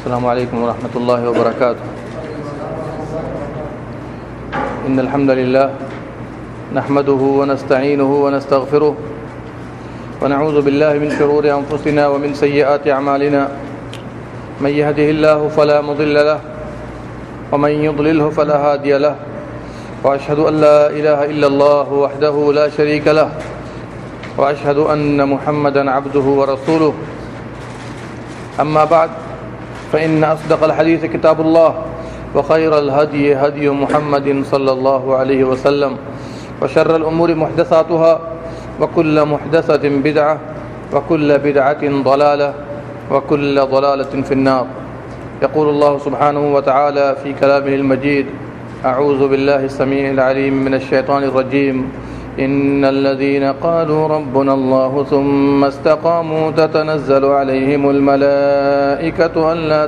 السلام علیکم ورحمۃ اللہ وبرکاتہ. ان الحمد للہ نحمده ونستعینه ونستغفره ونعوذ باللہ من شرور انفسنا ومن سیئات اعمالنا. من يهده الله فلا مضل له ومن يضلله فلا هادي له. واشهد ان لا اله الا الله وحده لا شريك له واشهد ان محمدا عبده ورسوله. اما بعد فإن أصدق الحديث كتاب الله وخير الهدي هدي محمد صلى الله عليه وسلم وشر الأمور محدثاتها وكل محدثة بدعة وكل بدعة ضلالة وكل ضلالة في النار. يقول الله سبحانه وتعالى في كلامه المجيد: أعوذ بالله السميع العليم من الشيطان الرجيم. إن الذين قالوا ربنا الله ثم استقاموا تتنزل عليهم الملائكة ألا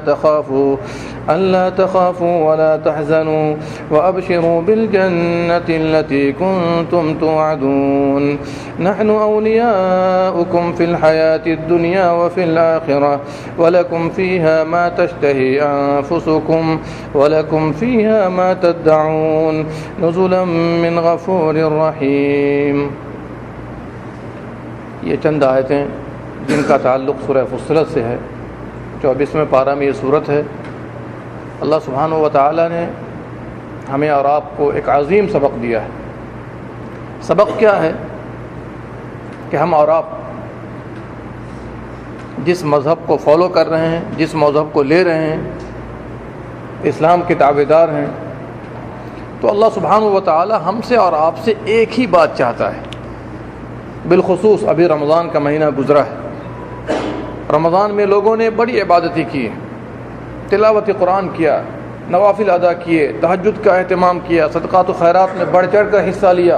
تخافوا ولا تحزنوا وأبشروا بالجنة التي كنتم توعدون. نحن أولياؤكم في الحياة الدنيا وفي الآخرة ولكم فيها ما تشتهي أنفسكم ولكم فيها ما تدعون نزلا من غفور رحيم. یہ چند آیتیں جن کا تعلق سورہ فصلت سے ہے. 24ویں پارہ میں یہ صورت ہے. اللہ سبحانہ و تعالیٰ نے ہمیں اور آپ کو ایک عظیم سبق دیا ہے. سبق کیا ہے کہ ہم اور آپ جس مذہب کو فالو کر رہے ہیں، جس مذہب کو لے رہے ہیں، اسلام کے تابعدار ہیں، تو اللہ سبحانہ و تعالیٰ ہم سے اور آپ سے ایک ہی بات چاہتا ہے. بالخصوص ابھی رمضان کا مہینہ گزرا ہے. رمضان میں لوگوں نے بڑی عبادتیں کی، تلاوت قرآن کیا، نوافل ادا کیے، تہجد کا اہتمام کیا، صدقات و خیرات میں بڑھ چڑھ کر حصہ لیا.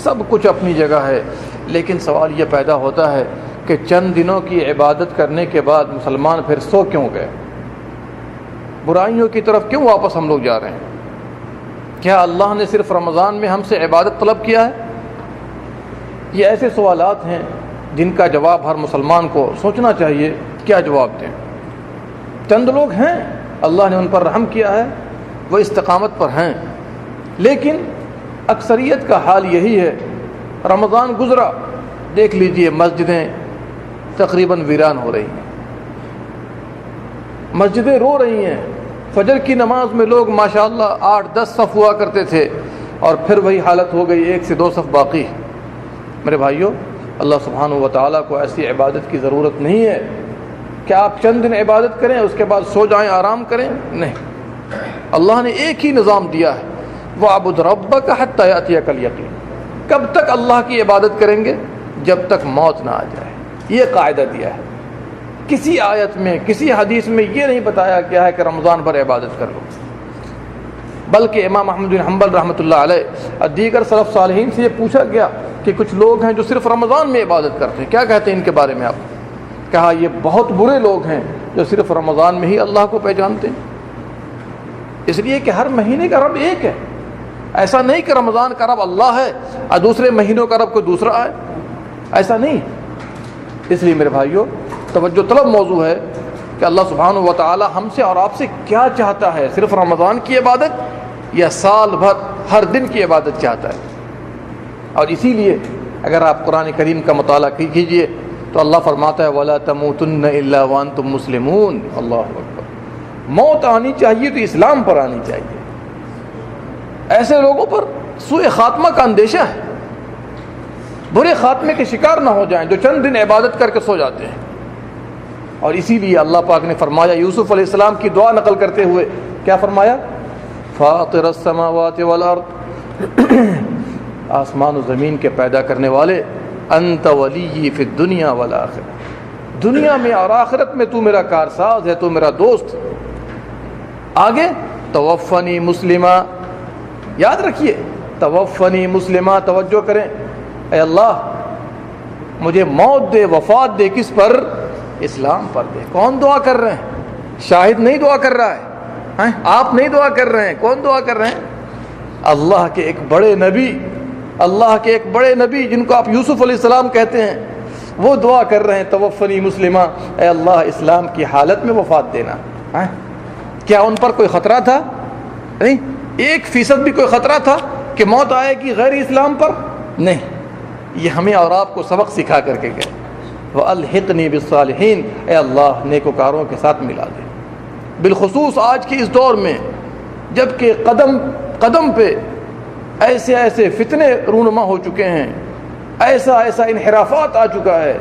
سب کچھ اپنی جگہ ہے، لیکن سوال یہ پیدا ہوتا ہے کہ چند دنوں کی عبادت کرنے کے بعد مسلمان پھر سو کیوں گئے؟ برائیوں کی طرف کیوں واپس ہم لوگ جا رہے ہیں؟ کیا اللہ نے صرف رمضان میں ہم سے عبادت طلب کیا ہے؟ یہ ایسے سوالات ہیں جن کا جواب ہر مسلمان کو سوچنا چاہیے. کیا جواب دیں؟ چند لوگ ہیں اللہ نے ان پر رحم کیا ہے، وہ استقامت پر ہیں، لیکن اکثریت کا حال یہی ہے. رمضان گزرا، دیکھ لیجئے مسجدیں تقریباً ویران ہو رہی ہیں، مسجدیں رو رہی ہیں. فجر کی نماز میں لوگ ماشاءاللہ 8-10 صف ہوا کرتے تھے، اور پھر وہی حالت ہو گئی 1 سے 2 صف باقی. میرے بھائیوں، اللہ سبحانہ و تعالیٰ کو ایسی عبادت کی ضرورت نہیں ہے کہ آپ چند دن عبادت کریں اس کے بعد سو جائیں، آرام کریں. نہیں، اللہ نے ایک ہی نظام دیا ہے: وَاعْبُدْ رَبَّكَ حَتَّى يَأْتِيَكَ الْيَقِينُ. کب تک اللہ کی عبادت کریں گے؟ جب تک موت نہ آ جائے. یہ قاعدہ دیا ہے. کسی آیت میں، کسی حدیث میں یہ نہیں بتایا گیا ہے کہ رمضان پر عبادت کر لو. بلکہ امام احمد بن حنبل رحمۃ اللہ علیہ اور دیگر سلف صالحین سے یہ پوچھا گیا کہ کچھ لوگ ہیں جو صرف رمضان میں عبادت کرتے ہیں، کیا کہتے ہیں ان کے بارے میں آپ؟ کہا یہ بہت برے لوگ ہیں جو صرف رمضان میں ہی اللہ کو پہچانتے ہیں. اس لیے کہ ہر مہینے کا رب ایک ہے. ایسا نہیں کہ رمضان کا رب اللہ ہے اور دوسرے مہینوں کا رب کوئی دوسرا ہے. ایسا نہیں. اس لیے میرے بھائیوں، توجہ طلب موضوع ہے کہ اللہ سبحانہ و تعالی ہم سے اور آپ سے کیا چاہتا ہے. صرف رمضان کی عبادت یا سال بھر ہر دن کی عبادت چاہتا ہے؟ اور اسی لیے اگر آپ قرآن کریم کا مطالعہ کیجئے تو اللہ فرماتا ہے وَلَا تَمُوتُنَّ إِلَّا وَأَنْتُمْ مُسْلِمُونَ. اللہ اکبر. موت آنی چاہیے تو اسلام پر آنی چاہیے. ایسے لوگوں پر سوء خاتمہ کا اندیشہ ہے، برے خاتمے کے شکار نہ ہو جائیں جو چند دن عبادت کر کے سو جاتے ہیں. اور اسی لیے اللہ پاک نے فرمایا، یوسف علیہ السلام کی دعا نقل کرتے ہوئے کیا فرمایا؟ فاطر السماوات والارض. آسمان و زمین کے پیدا کرنے والے، انت ولی فی الدنیا والآخرہ. دنیا میں اور آخرت میں تو میرا کارساز ہے، تو میرا دوست. آگے توفنی مسلمہ. یاد رکھیے، توفنی مسلمہ. توجہ کریں. اے اللہ مجھے موت دے، وفات دے. کس پر؟ اسلام پر دے. کون دعا کر رہے ہیں؟ شاہد نہیں دعا کر رہا ہے، آپ نہیں دعا کر رہے ہیں. کون دعا کر رہے ہیں؟ اللہ کے ایک بڑے نبی، اللہ کے ایک بڑے نبی جن کو آپ یوسف علیہ السلام کہتے ہیں، وہ دعا کر رہے ہیں توفنی مسلمہ، اے اللہ اسلام کی حالت میں وفات دینا. کیا ان پر کوئی خطرہ تھا؟ نہیں، 1% بھی کوئی خطرہ تھا کہ موت آئے گی غیر اسلام پر؟ نہیں، یہ ہمیں اور آپ کو سبق سکھا کر کے گئے، وَأَلْحِقْنِي بِالصَّالِحِينَ، اے اللہ نیکوکاروں کے ساتھ ملا دے۔ بالخصوص آج کے اس دور میں جب کہ قدم قدم پہ ایسے ایسے فتنے رونما ہو چکے ہیں، ایسا انحرافات آ چکا ہے،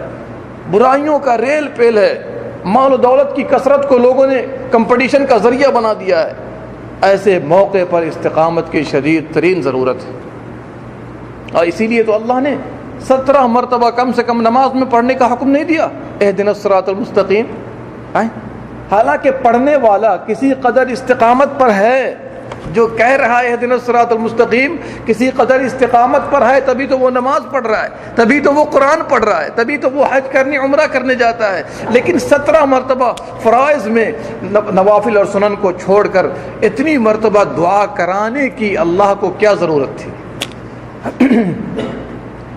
برائیوں کا ریل پیل ہے، مال و دولت کی کثرت کو لوگوں نے کمپٹیشن کا ذریعہ بنا دیا ہے، ایسے موقع پر استقامت کی شدید ترین ضرورت ہے۔ اور اسی لیے تو اللہ نے 17 مرتبہ کم سے کم نماز میں پڑھنے کا حکم نہیں دیا، اہدنا الصراط المستقیم۔ حالانکہ پڑھنے والا کسی قدر استقامت پر ہے، جو کہہ رہا ہے اہدنا الصراط المستقیم کسی قدر استقامت پر ہے، تبھی تو وہ نماز پڑھ رہا ہے، تبھی تو وہ قرآن پڑھ رہا ہے، تبھی تو وہ حج کرنے عمرہ کرنے جاتا ہے۔ لیکن 17 مرتبہ فرائض میں نوافل اور سنن کو چھوڑ کر اتنی مرتبہ دعا کرانے کی اللہ کو کیا ضرورت تھی؟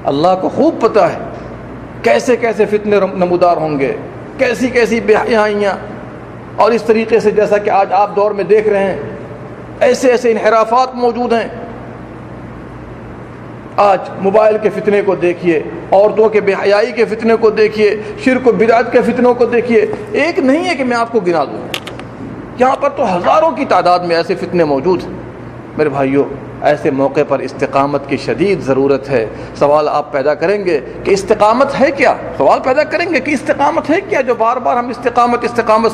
اللہ کو خوب پتہ ہے کیسے کیسے فتنے نمودار ہوں گے، کیسی کیسی بے حیائیاں، اور اس طریقے سے جیسا کہ آج آپ دور میں دیکھ رہے ہیں ایسے ایسے انحرافات موجود ہیں۔ آج موبائل کے فتنے کو دیکھیے، عورتوں کے بے حیائی کے فتنے کو دیکھیے، شرک و بدعت کے فتنوں کو دیکھیے، ایک نہیں ہے کہ میں آپ کو گنا دوں، یہاں پر تو ہزاروں کی تعداد میں ایسے فتنے موجود ہیں۔ میرے بھائیوں، ایسے موقع پر استقامت کی شدید ضرورت ہے۔ سوال آپ پیدا کریں گے کہ استقامت ہے کیا؟ سوال پیدا کریں گے کہ استقامت ہے کیا، جو بار بار ہم استقامت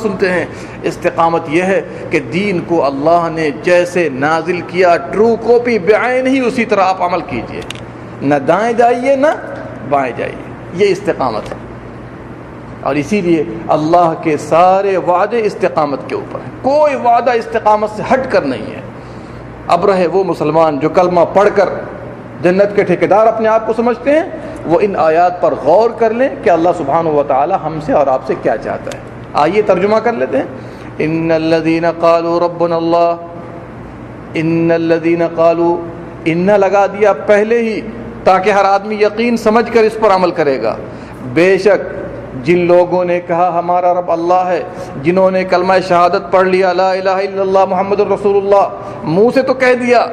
سنتے ہیں۔ استقامت یہ ہے کہ دین کو اللہ نے جیسے نازل کیا ٹرو کاپی بعین ہی اسی طرح آپ عمل کیجئے، نہ دائیں جائیے نہ بائیں جائیے، یہ استقامت ہے۔ اور اسی لیے اللہ کے سارے وعدے استقامت کے اوپر ہیں، کوئی وعدہ استقامت سے ہٹ کر نہیں ہے۔ اب رہے وہ مسلمان جو کلمہ پڑھ کر جنت کے ٹھیکیدار اپنے آپ کو سمجھتے ہیں، وہ ان آیات پر غور کر لیں کہ اللہ سبحانہ و تعالی ہم سے اور آپ سے کیا چاہتا ہے۔ آئیے ترجمہ کر لیتے ہیں۔ ان الذین قالوا ربنا اللہ، ان الذین قالوا، ان لگا دیا پہلے ہی تاکہ ہر آدمی یقین سمجھ کر اس پر عمل کرے گا۔ بے شک جن لوگوں نے کہا ہمارا رب اللہ ہے، جنہوں نے کلمہ شہادت پڑھ لیا لا الہ الا اللہ محمد الرسول اللہ، منہ سے تو کہہ دیا،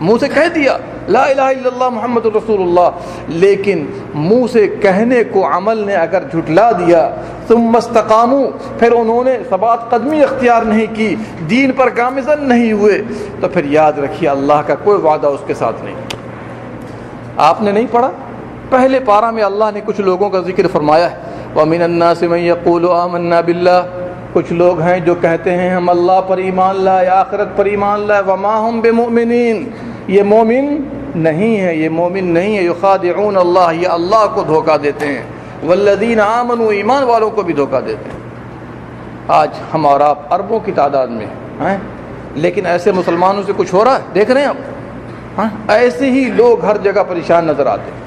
منہ سے کہہ دیا لا الہ الا اللہ محمد الرسول اللہ، لیکن منہ سے کہنے کو عمل نے اگر جھٹلا دیا، ثم استقاموا، پھر انہوں نے ثبات قدمی اختیار نہیں کی، دین پر گامزن نہیں ہوئے، تو پھر یاد رکھیے اللہ کا کوئی وعدہ اس کے ساتھ نہیں۔ آپ نے نہیں پڑھا؟ پہلے پارہ میں اللہ نے کچھ لوگوں کا ذکر فرمایا ہے، وَمِنَ النَّاسِ مَن يَقُولُ آمَنَّا بِاللَّهِ، کچھ لوگ ہیں جو کہتے ہیں ہم اللہ پر ایمان لائے، آخرت پر ایمان لائے، وَمَا هُم بِمُؤْمِنِينَ، یہ مومن نہیں ہے، یہ مومن نہیں ہے، يُخَادِعُونَ اللہ، یہ اللہ کو دھوکہ دیتے ہیں، وَالَّذِينَ آمَنُوا، ایمان والوں کو بھی دھوکہ دیتے ہیں۔ آج ہم اور آپ اربوں کی تعداد میں ہیں، لیکن ایسے مسلمانوں سے کچھ ہو رہا ہے؟ دیکھ رہے ہیں آپ، ایسے ہی لوگ ہر جگہ پریشان نظر آتے ہیں۔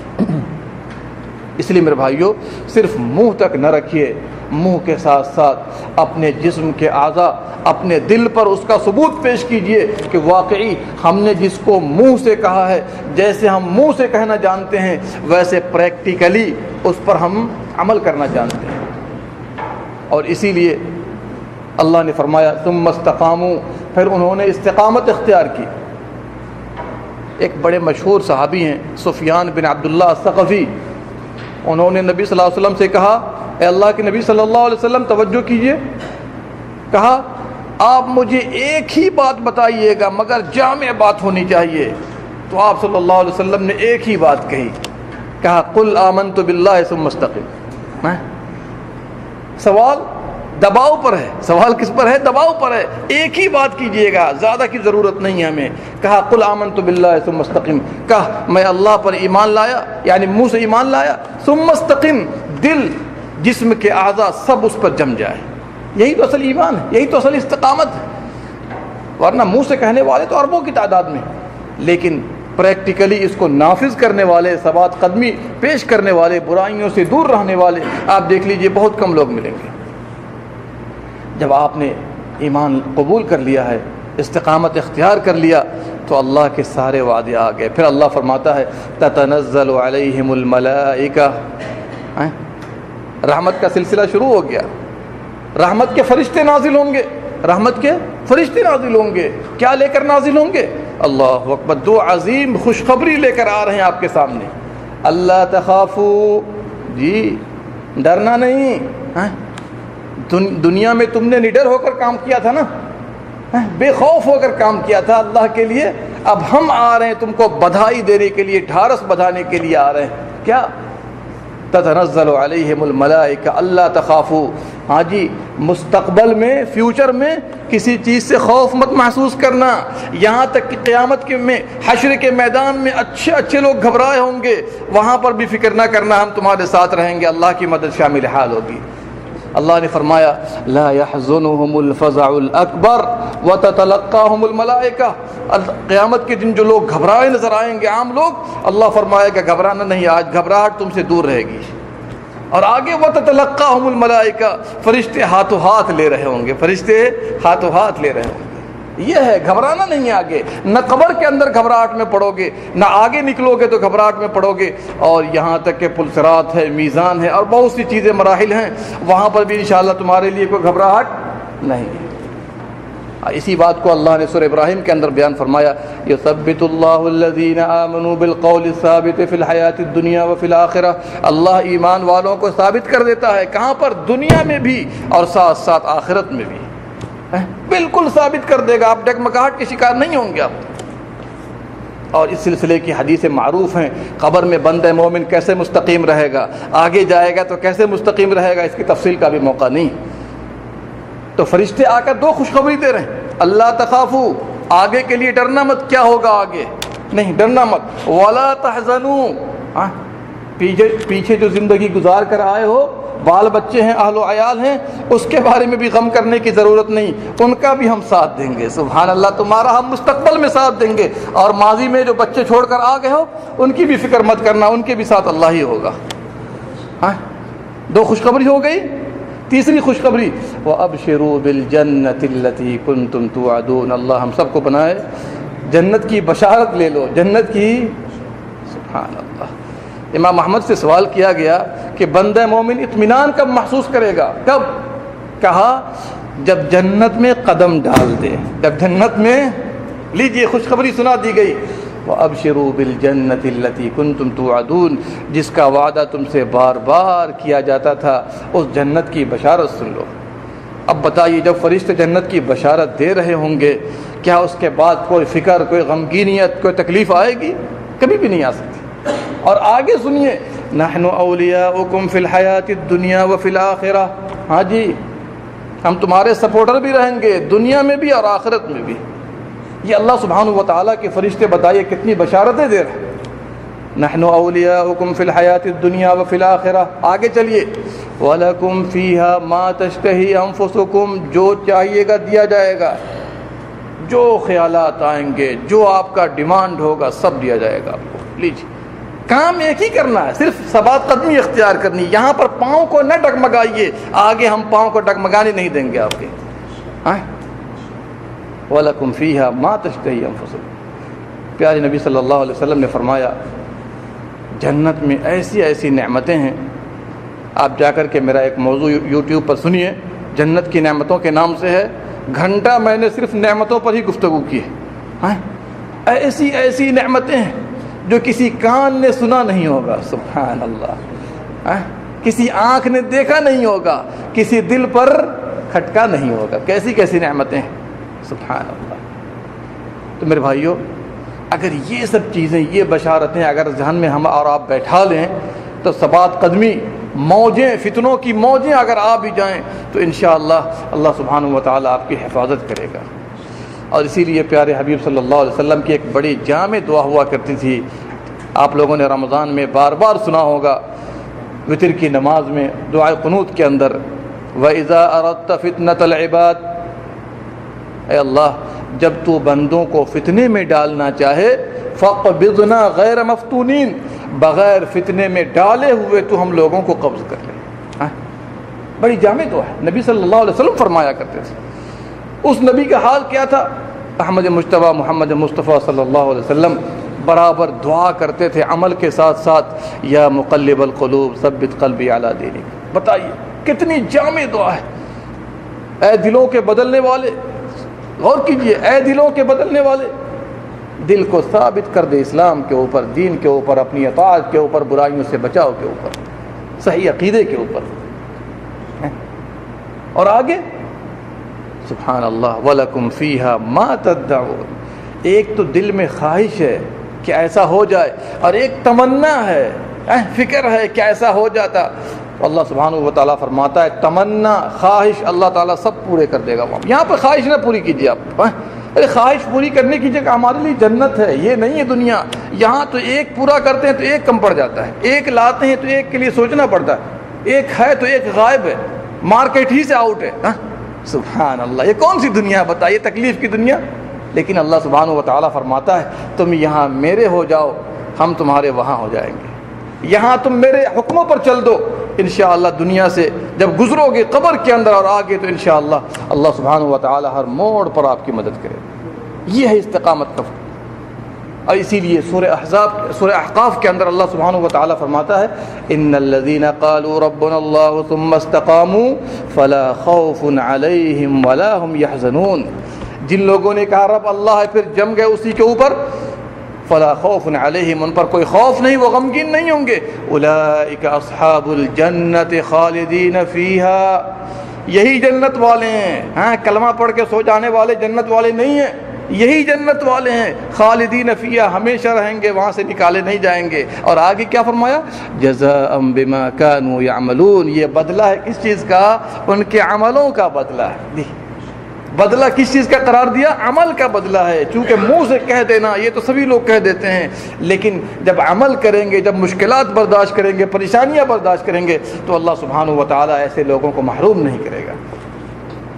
اس لیے میرے بھائیوں، صرف منہ تک نہ رکھیے، منہ کے ساتھ ساتھ اپنے جسم کے اعضاء، اپنے دل پر اس کا ثبوت پیش کیجئے کہ واقعی ہم نے جس کو منہ سے کہا ہے، جیسے ہم منہ سے کہنا جانتے ہیں ویسے پریکٹیکلی اس پر ہم عمل کرنا جانتے ہیں۔ اور اسی لیے اللہ نے فرمایا ثم استقاموا، پھر انہوں نے استقامت اختیار کی۔ ایک بڑے مشہور صحابی ہیں سفیان بن عبداللہ الثقفی، انہوں نے نبی صلی اللہ علیہ وسلم سے کہا، اے اللہ کے نبی صلی اللہ علیہ وسلم توجہ کیجئے، کہا آپ مجھے ایک ہی بات بتائیے گا مگر جامع بات ہونی چاہیے۔ تو آپ صلی اللہ علیہ وسلم نے ایک ہی بات کہی، کہا قل آمنت باللہ ثم استقم۔ سوال دباؤ پر ہے، سوال کس پر ہے؟ دباؤ پر ہے، ایک ہی بات کیجئے گا، زیادہ کی ضرورت نہیں ہے ہمیں۔ کہا قل آمنت باللہ ثم استقم، کہا میں اللہ پر ایمان لایا، یعنی منہ سے ایمان لایا، ثم استقم، دل جسم کے اعضاء سب اس پر جم جائے۔ یہی تو اصل ایمان ہے، یہی تو اصل استقامت ہے۔ ورنہ منہ سے کہنے والے تو اربوں کی تعداد میں، لیکن پریکٹیکلی اس کو نافذ کرنے والے، ثبات قدمی پیش کرنے والے، برائیوں سے دور رہنے والے آپ دیکھ لیجئے بہت کم لوگ ملیں گے۔ جب آپ نے ایمان قبول کر لیا ہے، استقامت اختیار کر لیا، تو اللہ کے سارے وعدے آ گئے۔ پھر اللہ فرماتا ہے تتنزل علیہم الملائکہ، رحمت کا سلسلہ شروع ہو گیا، رحمت کے فرشتے نازل ہوں گے، رحمت کے فرشتے نازل ہوں گے. کیا لے کر نازل ہوں گے؟ اللہ اکبر، دو عظیم خوشخبری لے کر آ رہے ہیں آپ کے سامنے. اللہ تخافو، جی ڈرنا نہیں. دنیا میں تم نے نڈر ہو کر کام کیا تھا نا، بے خوف ہو کر کام کیا تھا اللہ کے لیے. اب ہم آ رہے ہیں تم کو بدھائی دینے کے لیے، ڈھارس بندھانے کے لیے آ رہے ہیں. کیا؟ تتنزل علیہم الملائکہ اللہ تخافوا. ہاں جی، مستقبل میں، فیوچر میں کسی چیز سے خوف مت محسوس کرنا. یہاں تک کہ قیامت کے میں، حشر کے میدان میں اچھے اچھے لوگ گھبرائے ہوں گے، وہاں پر بھی فکر نہ کرنا، ہم تمہارے ساتھ رہیں گے، اللہ کی مدد شامل حال ہوگی. اللہ نے فرمایا لا يحزنهم الفزع الاکبر وتتلقاهم الملائکہ. قیامت کے دن جو لوگ گھبرائے نظر آئیں گے، عام لوگ، اللہ فرمائے گا گھبرانا نہیں، آج گھبراہٹ تم سے دور رہے گی. اور آگے وتتلقاهم الملائکہ، فرشتے ہاتھوں ہاتھ لے رہے ہوں گے، فرشتے ہاتھوں ہاتھ لے رہے ہوں گے. یہ ہے، گھبرانا نہیں. آگے نہ قبر کے اندر گھبراہٹ میں پڑو گے، نہ آگے نکلو گے تو گھبراہٹ میں پڑو گے. اور یہاں تک کہ پل صراط ہے، میزان ہے، اور بہت سی چیزیں، مراحل ہیں، وہاں پر بھی انشاءاللہ تمہارے لیے کوئی گھبراہٹ نہیں. اسی بات کو اللہ نے سورہ ابراہیم کے اندر بیان فرمایا، یثبت اللہ الذین آمنوا بالقول الثابت فی الحیاۃ الدنیا وفی الآخرہ. اللہ ایمان والوں کو ثابت کر دیتا ہے، کہاں پر؟ دنیا میں بھی اور ساتھ ساتھ آخرت میں بھی. بالکل ثابت کر دے گا، آپ ڈگمگاہٹ کے شکار نہیں ہوں گے آپ. اور اس سلسلے کی حدیثیں معروف ہیں. قبر میں بندہ مومن کیسے مستقیم رہے گا، آگے جائے گا تو کیسے مستقیم رہے گا، اس کی تفصیل کا بھی موقع نہیں. تو فرشتے آ کر دو خوشخبری دے رہے ہیں، اللہ تخافو، آگے کے لیے ڈرنا مت. کیا ہوگا آگے؟ نہیں ڈرنا مت. ولا تحزنوا، پیچھے جو زندگی گزار کر آئے ہو، بال بچے ہیں، اہل و عیال ہیں، اس کے بارے میں بھی غم کرنے کی ضرورت نہیں، ان کا بھی ہم ساتھ دیں گے. سبحان اللہ، تمہارا ہم مستقبل میں ساتھ دیں گے. اور ماضی میں جو بچے چھوڑ کر آ گئے ہو، ان کی بھی فکر مت کرنا، ان کے بھی ساتھ اللہ ہی ہوگا. دو خوشخبری ہو گئی. تیسری خوشخبری وَأَبْشِرُوا بِالْجَنَّةِ الَّتِي كُنْتُمْ تُوعَدُونَ. اللہ ہم سب کو بنائے، جنت کی بشارت لے لو، جنت کی. سبحان اللہ. امام احمد سے سوال کیا گیا کہ بندہ مومن اطمینان کب محسوس کرے گا؟ کب؟ کہا جب جنت میں قدم ڈال دے، جب جنت میں. لیجئے خوشخبری سنا دی گئی، وَأَبْشِرُوا بِالْجَنَّةِ الَّتِي كُنْتُمْ تُوعَدُونَ. جس کا وعدہ تم سے بار بار کیا جاتا تھا، اس جنت کی بشارت سن لو. اب بتائیے، جب فرشتے جنت کی بشارت دے رہے ہوں گے، کیا اس کے بعد کوئی فکر، کوئی غمگینیت، کوئی تکلیف آئے گی؟ کبھی بھی نہیں آ سکتی. اور آگے سنیے، نحن اولیاؤکم فی الحیات الدنیا وفی الآخرہ. ہاں جی، ہم تمہارے سپورٹر بھی رہیں گے، دنیا میں بھی اور آخرت میں بھی. یہ اللہ سبحانہ و تعالیٰ کے فرشتے بتائیے کتنی بشارتیں دے رہے ہیں. نحن اولیاؤکم فی الحیات الدنیا وفی الآخرہ. آگے چلیے، وَلَكُمْ فِيهَا مَا تَشْتَهِي أَنفُسُكُمْ. جو چاہیے گا دیا جائے گا، جو خیالات آئیں گے، جو آپ کا ڈیمانڈ ہوگا، سب دیا جائے گا آپ کو. لیجیے، کام ایک ہی کرنا ہے، صرف ثبات قدمی اختیار کرنی. یہاں پر پاؤں کو نہ ڈگمگائیے، آگے ہم پاؤں کو ڈگمگانے نہیں دیں گے آپ کے. وَلَكُمْ فِيهَا مَا تَشْتَهِي أَنفُسُكُمْ. پیارے نبی صلی اللہ علیہ وسلم نے فرمایا جنت میں ایسی ایسی نعمتیں ہیں. آپ جا کر کے میرا ایک موضوع یوٹیوب پر سنیے، جنت کی نعمتوں کے نام سے ہے. گھنٹہ میں نے صرف نعمتوں پر ہی گفتگو کی ہے. ایسی ایسی نعمتیں ہیں جو کسی کان نے سنا نہیں ہوگا. سبحان اللہ. کسی آنکھ نے دیکھا نہیں ہوگا، کسی دل پر کھٹکا نہیں ہوگا. کیسی کیسی نعمتیں ہیں. سبحان اللہ. تو میرے بھائیوں، اگر یہ سب چیزیں، یہ بشارتیں اگر ذہن میں ہم اور آپ بیٹھا لیں تو ثبات قدمی، موجیں، فتنوں کی موجیں اگر آ بھی جائیں تو انشاءاللہ اللہ سبحانہ و تعالیٰ آپ کی حفاظت کرے گا. اور اسی لیے پیارے حبیب صلی اللہ علیہ وسلم کی ایک بڑی جامع دعا ہوا کرتی تھی. آپ لوگوں نے رمضان میں بار بار سنا ہوگا، وتر کی نماز میں دعائے قنوت کے اندر، وَإِذَا أَرَدْتَ فِتْنَةَ الْعِبَادِ. اے اللہ، جب تو بندوں کو فتنے میں ڈالنا چاہے، فَقْبِضْنَا غَيْرَ مَفْتُونِينَ. بغیر فتنے میں ڈالے ہوئے تو ہم لوگوں کو قبض کر لیں. بڑی جامع دعا ہے، نبی صلی اللہ علیہ وسلم فرمایا کرتے تھے. اس نبی کا حال کیا تھا؟ احمد مجتبیٰ محمد مصطفیٰ صلی اللہ علیہ وسلم برابر دعا کرتے تھے، عمل کے ساتھ ساتھ، یا مقلب القلوب ثبت قلبی علی دینک. بتائیے کتنی جامع دعا ہے. اے دلوں کے بدلنے والے، غور کیجئے، اے دلوں کے بدلنے والے، دل کو ثابت کر دے اسلام کے اوپر، دین کے اوپر، اپنی اطاعت کے اوپر، برائیوں سے بچاؤ کے اوپر، صحیح عقیدے کے اوپر۔ اور آگے سبحان اللہ، وَلَكُمْ فِيهَا مَا تَدَّعُونَ، ایک تو دل میں خواہش ہے کہ ایسا ہو جائے، اور ایک تمنا ہے، فکر ہے کہ ایسا ہو جاتا۔ اللہ سبحانہ و تعالیٰ فرماتا ہے تمنا، خواہش اللہ تعالیٰ سب پورے کر دے گا۔ یہاں پہ خواہش نہ پوری کیجیے آپ، ارے خواہش پوری کرنے کی جگہ ہمارے لیے جنت ہے، یہ نہیں ہے دنیا۔ یہاں تو ایک پورا کرتے ہیں تو ایک کم پڑ جاتا ہے، ایک لاتے ہیں تو ایک کے لیے سوچنا پڑتا ہے، ایک ہے تو ایک غائب ہے، مارکیٹ ہی سے آؤٹ ہے۔ سبحان اللہ، یہ کون سی دنیا بتائیے، تکلیف کی دنیا۔ لیکن اللہ سبحانہ و تعالیٰ فرماتا ہے تم یہاں میرے ہو جاؤ، ہم تمہارے وہاں ہو جائیں گے، یہاں تم میرے حکموں پر چل دو، انشاءاللہ دنیا سے جب گزرو گے قبر کے اندر اور آگے تو انشاءاللہ اللہ سبحانہ و تعالیٰ ہر موڑ پر آپ کی مدد کرے۔ یہ ہے استقامت کا۔ اور اسی لیے سورہ احقاف کے اندر اللہ سبحانہ و تعالیٰ فرماتا ہے ان الذین قالوا ربنا اللہ ثم استقاموا فلا خوف علیہم ولا هم يحزنون، جن لوگوں نے کہا رب اللہ ہے پھر جم گئے اسی کے اوپر، فلا خوف علیہم، ان پر کوئی خوف نہیں، وہ غمگین نہیں ہوں گے، اولئک اصحاب الجنت خالدین فیہا، یہی جنت والے ہیں۔ ہاں، کلمہ پڑھ کے سو جانے والے جنت والے نہیں ہیں، یہی جنت والے ہیں، خالدین فیہا، ہمیشہ رہیں گے، وہاں سے نکالے نہیں جائیں گے۔ اور آگے کیا فرمایا، جزاء بما كانوا يعملون، یہ بدلہ ہے کس چیز کا، ان کے عملوں کا بدلہ ہے۔ بدلہ کس چیز کا قرار دیا، عمل کا بدلہ ہے۔ چونکہ منہ سے کہہ دینا یہ تو سبھی لوگ کہہ دیتے ہیں، لیکن جب عمل کریں گے، جب مشکلات برداشت کریں گے، پریشانیاں برداشت کریں گے، تو اللہ سبحانہ و تعالیٰ ایسے لوگوں کو محروم نہیں کرے گا۔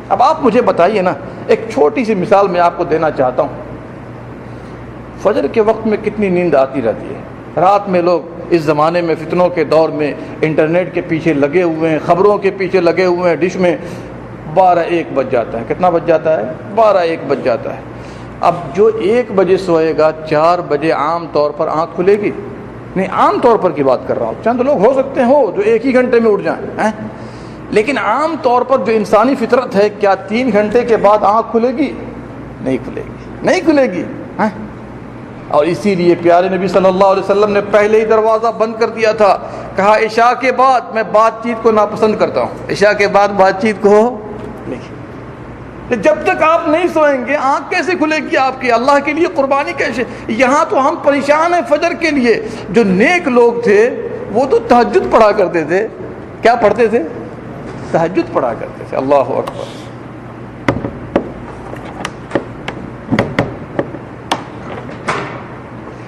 اب آپ مجھے بتائیے نا، ایک چھوٹی سی مثال میں آپ کو دینا چاہتا ہوں، فجر کے وقت میں کتنی نیند آتی رہتی ہے۔ رات میں لوگ اس زمانے میں، فتنوں کے دور میں، انٹرنیٹ کے پیچھے لگے ہوئے ہیں، خبروں کے پیچھے لگے ہوئے ہیں، ڈش میں 12-1 بج جاتا ہے۔ کتنا بج جاتا ہے، 12-1 بج جاتا ہے۔ اب جو 1 بجے سوئے گا، 4 بجے عام طور پر آنکھ کھلے گی؟ نہیں، عام طور پر کی بات کر رہا ہوں، چند لوگ ہو سکتے ہیں جو 1 ہی گھنٹے میں اٹھ جائیں، لیکن عام طور پر جو انسانی فطرت ہے، کیا 3 گھنٹے کے بعد آنکھ کھلے گی؟ نہیں کھلے گی، نہیں کھلے گی۔ اور اسی لیے پیارے نبی صلی اللہ علیہ وسلم نے پہلے ہی دروازہ بند کر دیا تھا، کہا عشاء کے بعد میں بات چیت کو ناپسند کرتا ہوں، عشاء کے بعد بات چیت کو نہیں۔ جب تک آپ نہیں سوئیں گے آنکھ کیسے کھلے گی آپ کی، اللہ کے لیے قربانی کیسے؟ یہاں تو ہم پریشان ہیں فجر کے لیے۔ جو نیک لوگ تھے وہ تو تہجد پڑھا کرتے تھے، کیا پڑھتے تھے؟ تہجد پڑھا کرتے تھے۔ اللہ اکبر۔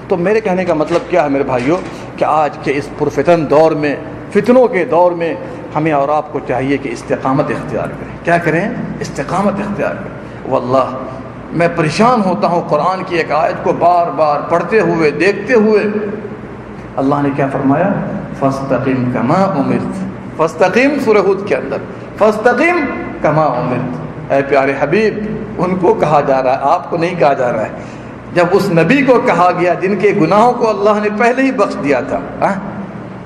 تو میرے کہنے کا مطلب کیا ہے میرے بھائیوں، کہ آج کے اس پرفتن دور میں، فتنوں کے دور میں، ہمیں اور آپ کو چاہیے کہ استقامت اختیار کریں۔ کیا کریں؟ استقامت اختیار کریں۔ واللہ میں پریشان ہوتا ہوں قرآن کی ایک آیت کو بار بار پڑھتے ہوئے، دیکھتے ہوئے۔ اللہ نے کیا فرمایا؟ فاستقم کما امرت، فاستقم، سورہ ہود کے اندر، فاستقم کما امرت۔ اے پیارے حبیب، ان کو کہا جا رہا ہے، آپ کو نہیں کہا جا رہا ہے۔ جب اس نبی کو کہا گیا جن کے گناہوں کو اللہ نے پہلے ہی بخش دیا تھا،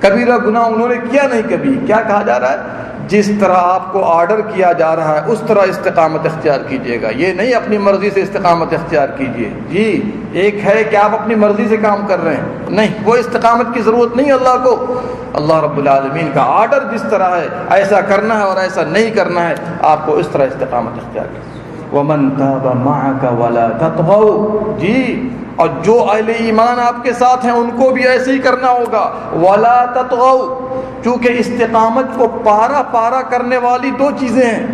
کبیرہ گناہ انہوں نے کیا نہیں کبھی، کیا کہا جا رہا ہے؟ جس طرح آپ کو آرڈر کیا جا رہا ہے اس طرح استقامت اختیار کیجئے گا، یہ نہیں اپنی مرضی سے استقامت اختیار کیجئے۔ جی، ایک ہے کہ آپ اپنی مرضی سے کام کر رہے ہیں، نہیں، وہ استقامت کی ضرورت نہیں اللہ کو۔ اللہ رب العالمین کا آرڈر جس طرح ہے، ایسا کرنا ہے اور ایسا نہیں کرنا ہے، آپ کو اس طرح استقامت اختیار کرنا ہے۔ وَمَن تَابَ مَعَكَ وَلَا تَطْغَوْا، جی، اور جو اہل ایمان آپ کے ساتھ ہیں ان کو بھی ایسے ہی کرنا ہوگا۔ وَلَا تَطْغَوْا، چونکہ استقامت کو پارا پارا کرنے والی 2 چیزیں ہیں،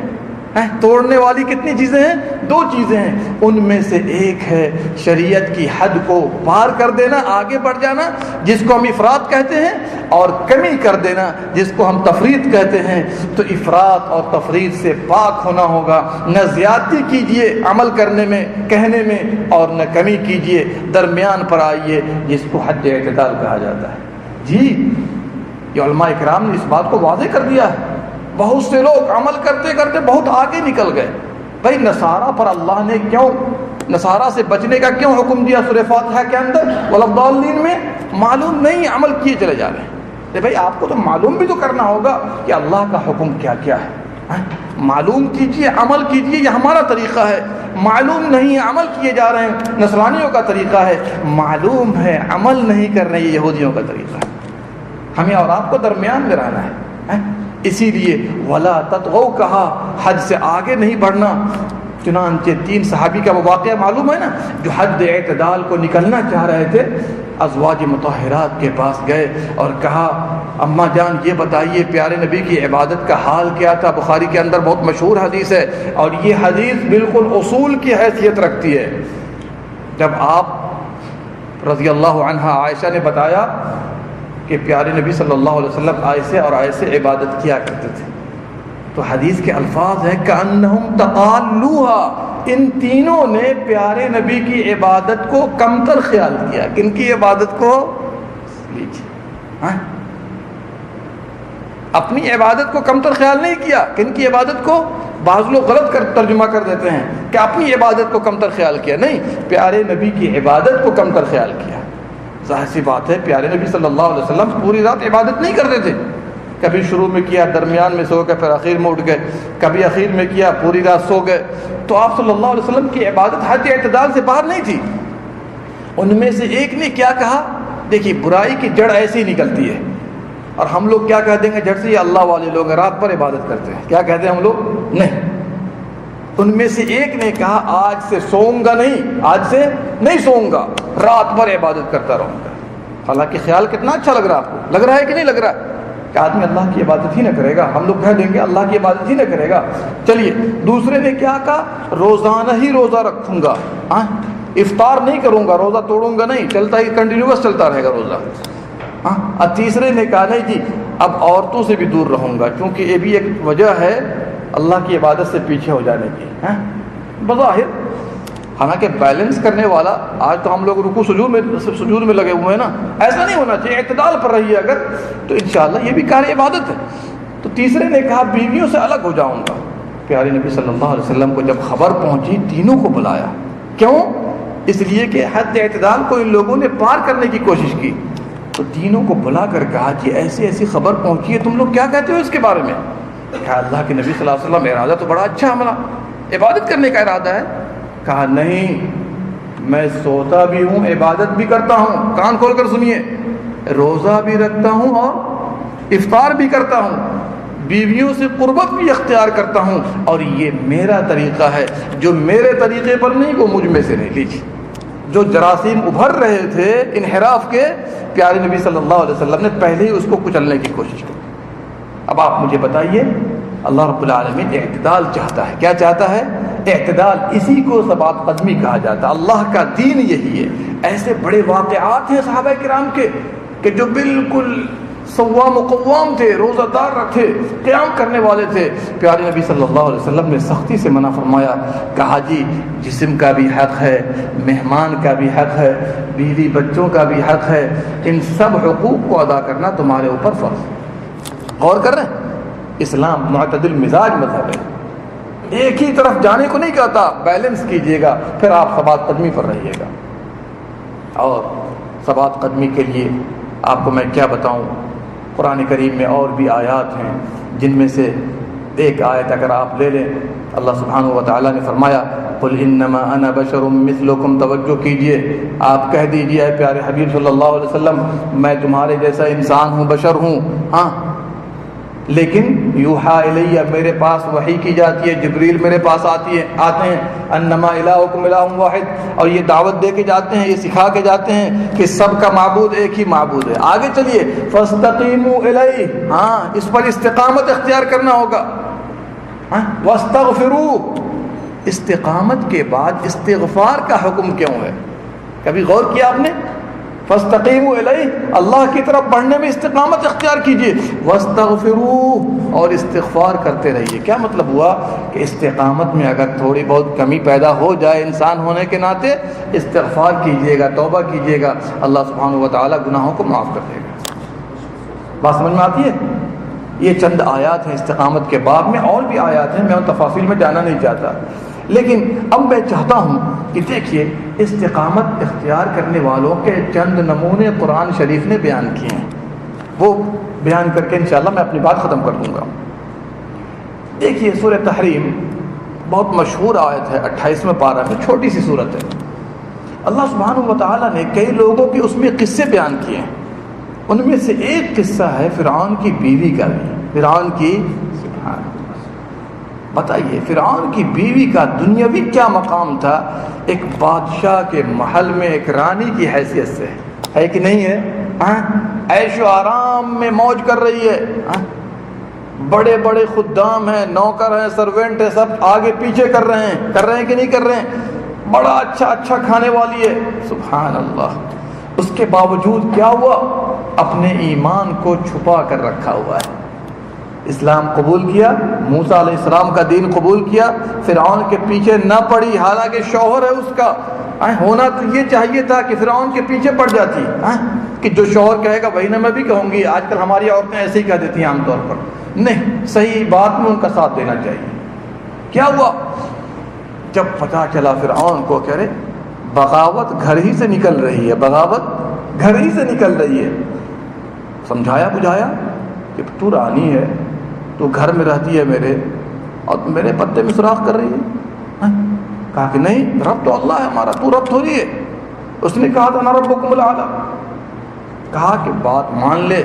توڑنے والی کتنی چیزیں ہیں؟ 2 چیزیں ہیں۔ ان میں سے ایک ہے شریعت کی حد کو پار کر دینا، آگے بڑھ جانا، جس کو ہم افراط کہتے ہیں، اور کمی کر دینا جس کو ہم تفریط کہتے ہیں۔ تو افراط اور تفریط سے پاک ہونا ہوگا، نہ زیادتی کیجئے عمل کرنے میں، کہنے میں، اور نہ کمی کیجئے، درمیان پر آئیے، جس کو حد اعتدال کہا جاتا ہے۔ جی، یہ علماء اکرام نے اس بات کو واضح کر دیا ہے۔ بہت سے لوگ عمل کرتے کرتے بہت آگے نکل گئے۔ بھائی نصارہ پر اللہ نے کیوں، نصارہ سے بچنے کا کیوں حکم دیا سورہ فاتحہ کے اندر والضالین میں؟ معلوم نہیں، عمل کیے چلے جا رہے ہیں۔ بھائی آپ کو تو معلوم بھی تو کرنا ہوگا کہ اللہ کا حکم کیا کیا ہے، معلوم کیجئے، عمل کیجئے، یہ ہمارا طریقہ ہے. معلوم نہیں عمل کیے جا رہے ہیں، نصرانیوں کا طریقہ ہے. معلوم ہے عمل نہیں کر رہے ہیں، یہ یہودیوں کا طریقہ ہے. ہمیں اور آپ کو درمیان میں رہنا ہے. اسی لیے ولا تطغوا کہا، حد سے آگے نہیں بڑھنا. چنانچہ 3 صحابی کا وہ واقعہ معلوم ہے نا، جو حد اعتدال کو نکلنا چاہ رہے تھے، ازواج مطہرات کے پاس گئے اور کہا اماں جان یہ بتائیے پیارے نبی کی عبادت کا حال کیا تھا. بخاری کے اندر بہت مشہور حدیث ہے، اور یہ حدیث بالکل اصول کی حیثیت رکھتی ہے. جب آپ رضی اللہ عنہ عائشہ نے بتایا کہ پیارے نبی صلی اللہ علیہ وسلم ایسے اور ایسے عبادت کیا کرتے تھے، تو حدیث کے الفاظ ہیں کأنہم تقالوها، ان تینوں نے پیارے نبی کی عبادت کو کمتر خیال کیا. کن کی عبادت کو؟ اپنی عبادت کو کمتر خیال نہیں کیا. کن کی عبادت کو؟ بعض لوگ غلط ترجمہ کر دیتے ہیں کہ اپنی عبادت کو کمتر خیال کیا. نہیں، پیارے نبی کی عبادت کو کمتر خیال کیا. ظاہر سی بات ہے پیارے نبی صلی اللہ علیہ وسلم پوری رات عبادت نہیں کرتے تھے. کبھی شروع میں کیا، درمیان میں سو گئے، پھر اخیر میں اٹھ گئے. کبھی اخیر میں کیا، پوری رات سو گئے. تو آپ صلی اللہ علیہ وسلم کی عبادت حد اعتدال سے باہر نہیں تھی. ان میں سے ایک نے کیا کہا، دیکھیے برائی کی جڑ ایسی ہی نکلتی ہے، اور ہم لوگ کیا کہہ دیں گے جڑ سے، یہ اللہ والے لوگ رات پر عبادت کرتے ہیں. کیا کہتے ہیں ہم لوگ؟ نہیں. ان میں سے ایک نے کہا آج سے سوؤں گا نہیں، آج سے نہیں سوؤں گا، رات بھر عبادت کرتا رہوں گا. حالانکہ خیال کتنا اچھا لگ رہا ہے آپ کو، لگ رہا ہے کہ نہیں لگ رہا کہ آدمی اللہ کی عبادت ہی نہ کرے گا. ہم لوگ کہہ دیں گے اللہ کی عبادت ہی نہ کرے گا. چلیے دوسرے نے کیا کہا، روزانہ ہی روزہ رکھوں گا، افطار نہیں کروں گا، روزہ توڑوں گا نہیں، چلتا ہی کنٹینیوس چلتا رہے گا روزہ. اور تیسرے نے کہا نہیں جی اب عورتوں سے بھی دور رہوں گا، کیونکہ یہ بھی ایک وجہ ہے اللہ کی عبادت سے پیچھے ہو جانے کی. بظاہر حالانکہ بیلنس کرنے والا، آج تو ہم لوگ رکوع سجود میں لگے ہوئے ہیں نا، ایسا نہیں ہونا چاہیے. اعتدال پر رہیے اگر تو انشاءاللہ یہ بھی کار عبادت ہے. تو تیسرے نے کہا بیویوں سے الگ ہو جاؤں گا. پیارے نبی صلی اللہ علیہ وسلم کو جب خبر پہنچی تینوں کو بلایا. کیوں؟ اس لیے کہ حد اعتدال کو ان لوگوں نے پار کرنے کی کوشش کی. تو تینوں کو بلا کر کہا کہ ایسی ایسی خبر پہنچی ہے، تم لوگ کیا کہتے ہو اس کے بارے میں؟ کہا اللہ کے نبی صلی اللہ علیہ وسلم ارادہ تو بڑا اچھا، ہمارا عبادت کرنے کا ارادہ ہے. کہا نہیں، میں سوتا بھی ہوں، عبادت بھی کرتا ہوں. کان کھول کر سنیے، روزہ بھی رکھتا ہوں اور افطار بھی کرتا ہوں، بیویوں سے قربت بھی اختیار کرتا ہوں، اور یہ میرا طریقہ ہے. جو میرے طریقے پر نہیں وہ مجھ میں سے نہیں. لیجیے، جو جراثیم ابھر رہے تھے انحراف کے، پیارے نبی صلی اللہ علیہ وسلم نے پہلے ہی اس کو کچلنے کی کوشش کی. اب آپ مجھے بتائیے، اللہ رب العالمین اعتدال چاہتا ہے. کیا چاہتا ہے؟ اعتدال. اسی کو ثبات قدمی کہا جاتا ہے. اللہ کا دین یہی ہے. ایسے بڑے واقعات ہیں صحابہ کرام کے کہ جو بالکل صوام و قوام تھے، روزہ دار تھے، قیام کرنے والے تھے. پیارے نبی صلی اللہ علیہ وسلم نے سختی سے منع فرمایا. کہا جی جسم کا بھی حق ہے، مہمان کا بھی حق ہے، بیوی بچوں کا بھی حق ہے، ان سب حقوق کو ادا کرنا تمہارے اوپر فرض. غور کر رہے ہیں، اسلام معتدل مزاج مذہب ہے. ایک ہی طرف جانے کو نہیں کہتا، بیلنس کیجئے گا، پھر آپ ثبات قدمی پر رہیے گا. اور ثبات قدمی کے لیے آپ کو میں کیا بتاؤں، قرآن کریم میں اور بھی آیات ہیں، جن میں سے ایک آیت اگر آپ لے لیں، اللہ سبحانہ و تعالیٰ نے فرمایا قل انما انا بشر مثلکم. توجہ کیجئے، آپ کہہ دیجئے اے پیارے حبیب صلی اللہ علیہ وسلم میں تمہارے جیسا انسان ہوں، بشر ہوں، ہاں، لیکن یوحا الیہ میرے پاس وحی کی جاتی ہے، جبریل میرے پاس آتے ہیں، انما الہکم الہ واحد، اور یہ دعوت دے کے جاتے ہیں، یہ سکھا کے جاتے ہیں کہ سب کا معبود ایک ہی معبود ہے. آگے چلیے، فاستقیموا الیہ، ہاں اس پر استقامت اختیار کرنا ہوگا. واستغفروا، استقامت کے بعد استغفار کا حکم کیوں ہے؟ کبھی غور کیا آپ نے؟ فاستقیموا الیہ، اللہ کی طرف بڑھنے میں استقامت اختیار کیجیے. واستغفروا، اور استغفار کرتے رہیے. کیا مطلب ہوا کہ استقامت میں اگر تھوڑی بہت کمی پیدا ہو جائے انسان ہونے کے ناطے، استغفار کیجیے گا، توبہ کیجیے گا، اللہ سبحانہ و تعالیٰ گناہوں کو معاف کر دے گا. بات سمجھ میں آتی ہے؟ یہ چند آیات ہیں استقامت کے باب میں، اور بھی آیات ہیں، میں ان تفاصیل میں جانا نہیں چاہتا. لیکن اب میں چاہتا ہوں کہ دیکھیے استقامت اختیار کرنے والوں کے چند نمونے قرآن شریف نے بیان کیے ہیں، وہ بیان کر کے انشاءاللہ میں اپنی بات ختم کر دوں گا. دیکھیے سورہ تحریم بہت مشہور آیت ہے، 28ویں پارہ میں، چھوٹی سی صورت ہے۔ اللہ سبحانہ و تعالیٰ نے کئی لوگوں کے اس میں قصے بیان کیے ہیں، ان میں سے ایک قصہ ہے فرعون کی بیوی کا بھی۔ فرعون کی، سبحان اللہ، بتائیے فرعون کی بیوی کا دنیاوی کیا مقام تھا؟ ایک بادشاہ کے محل میں ایک رانی کی حیثیت سے ہے کہ نہیں ہے؟ عیش و آرام میں موج کر رہی ہے، بڑے بڑے خدام ہیں، نوکر ہیں، سرونٹ ہیں، سب آگے پیچھے کر رہے ہیں کہ نہیں کر رہے ہیں، بڑا اچھا کھانے والی ہے، سبحان اللہ۔ اس کے باوجود کیا ہوا؟ اپنے ایمان کو چھپا کر رکھا ہوا ہے۔ اسلام قبول کیا، موسیٰ علیہ السلام کا دین قبول کیا، فرعون کے پیچھے نہ پڑی، حالانکہ شوہر ہے اس کا۔ ہونا تو یہ چاہیے تھا کہ فرعون کے پیچھے پڑ جاتی، کہ جو شوہر کہے گا وہی نہ میں بھی کہوں گی۔ آج کل ہماری عورتیں ایسے ہی کہہ دیتی ہیں عام طور پر، نہیں، صحیح بات میں ان کا ساتھ دینا چاہیے۔ کیا ہوا؟ جب پتہ چلا فرعون کو کہ ارے بغاوت گھر ہی سے نکل رہی ہے، بغاوت گھر ہی سے نکل رہی ہے، سمجھایا بجھایا کہ تو رانی ہے، تو گھر میں رہتی ہے میرے، اور میرے پتے میں سوراخ کر رہی ہے۔ کہا کہ نہیں، رب تو اللہ ہے ہمارا، تو رب تھوڑی ہے۔ اس نے کہا تھا انا ربکم الاعلی۔ کہا کہ بات مان لے،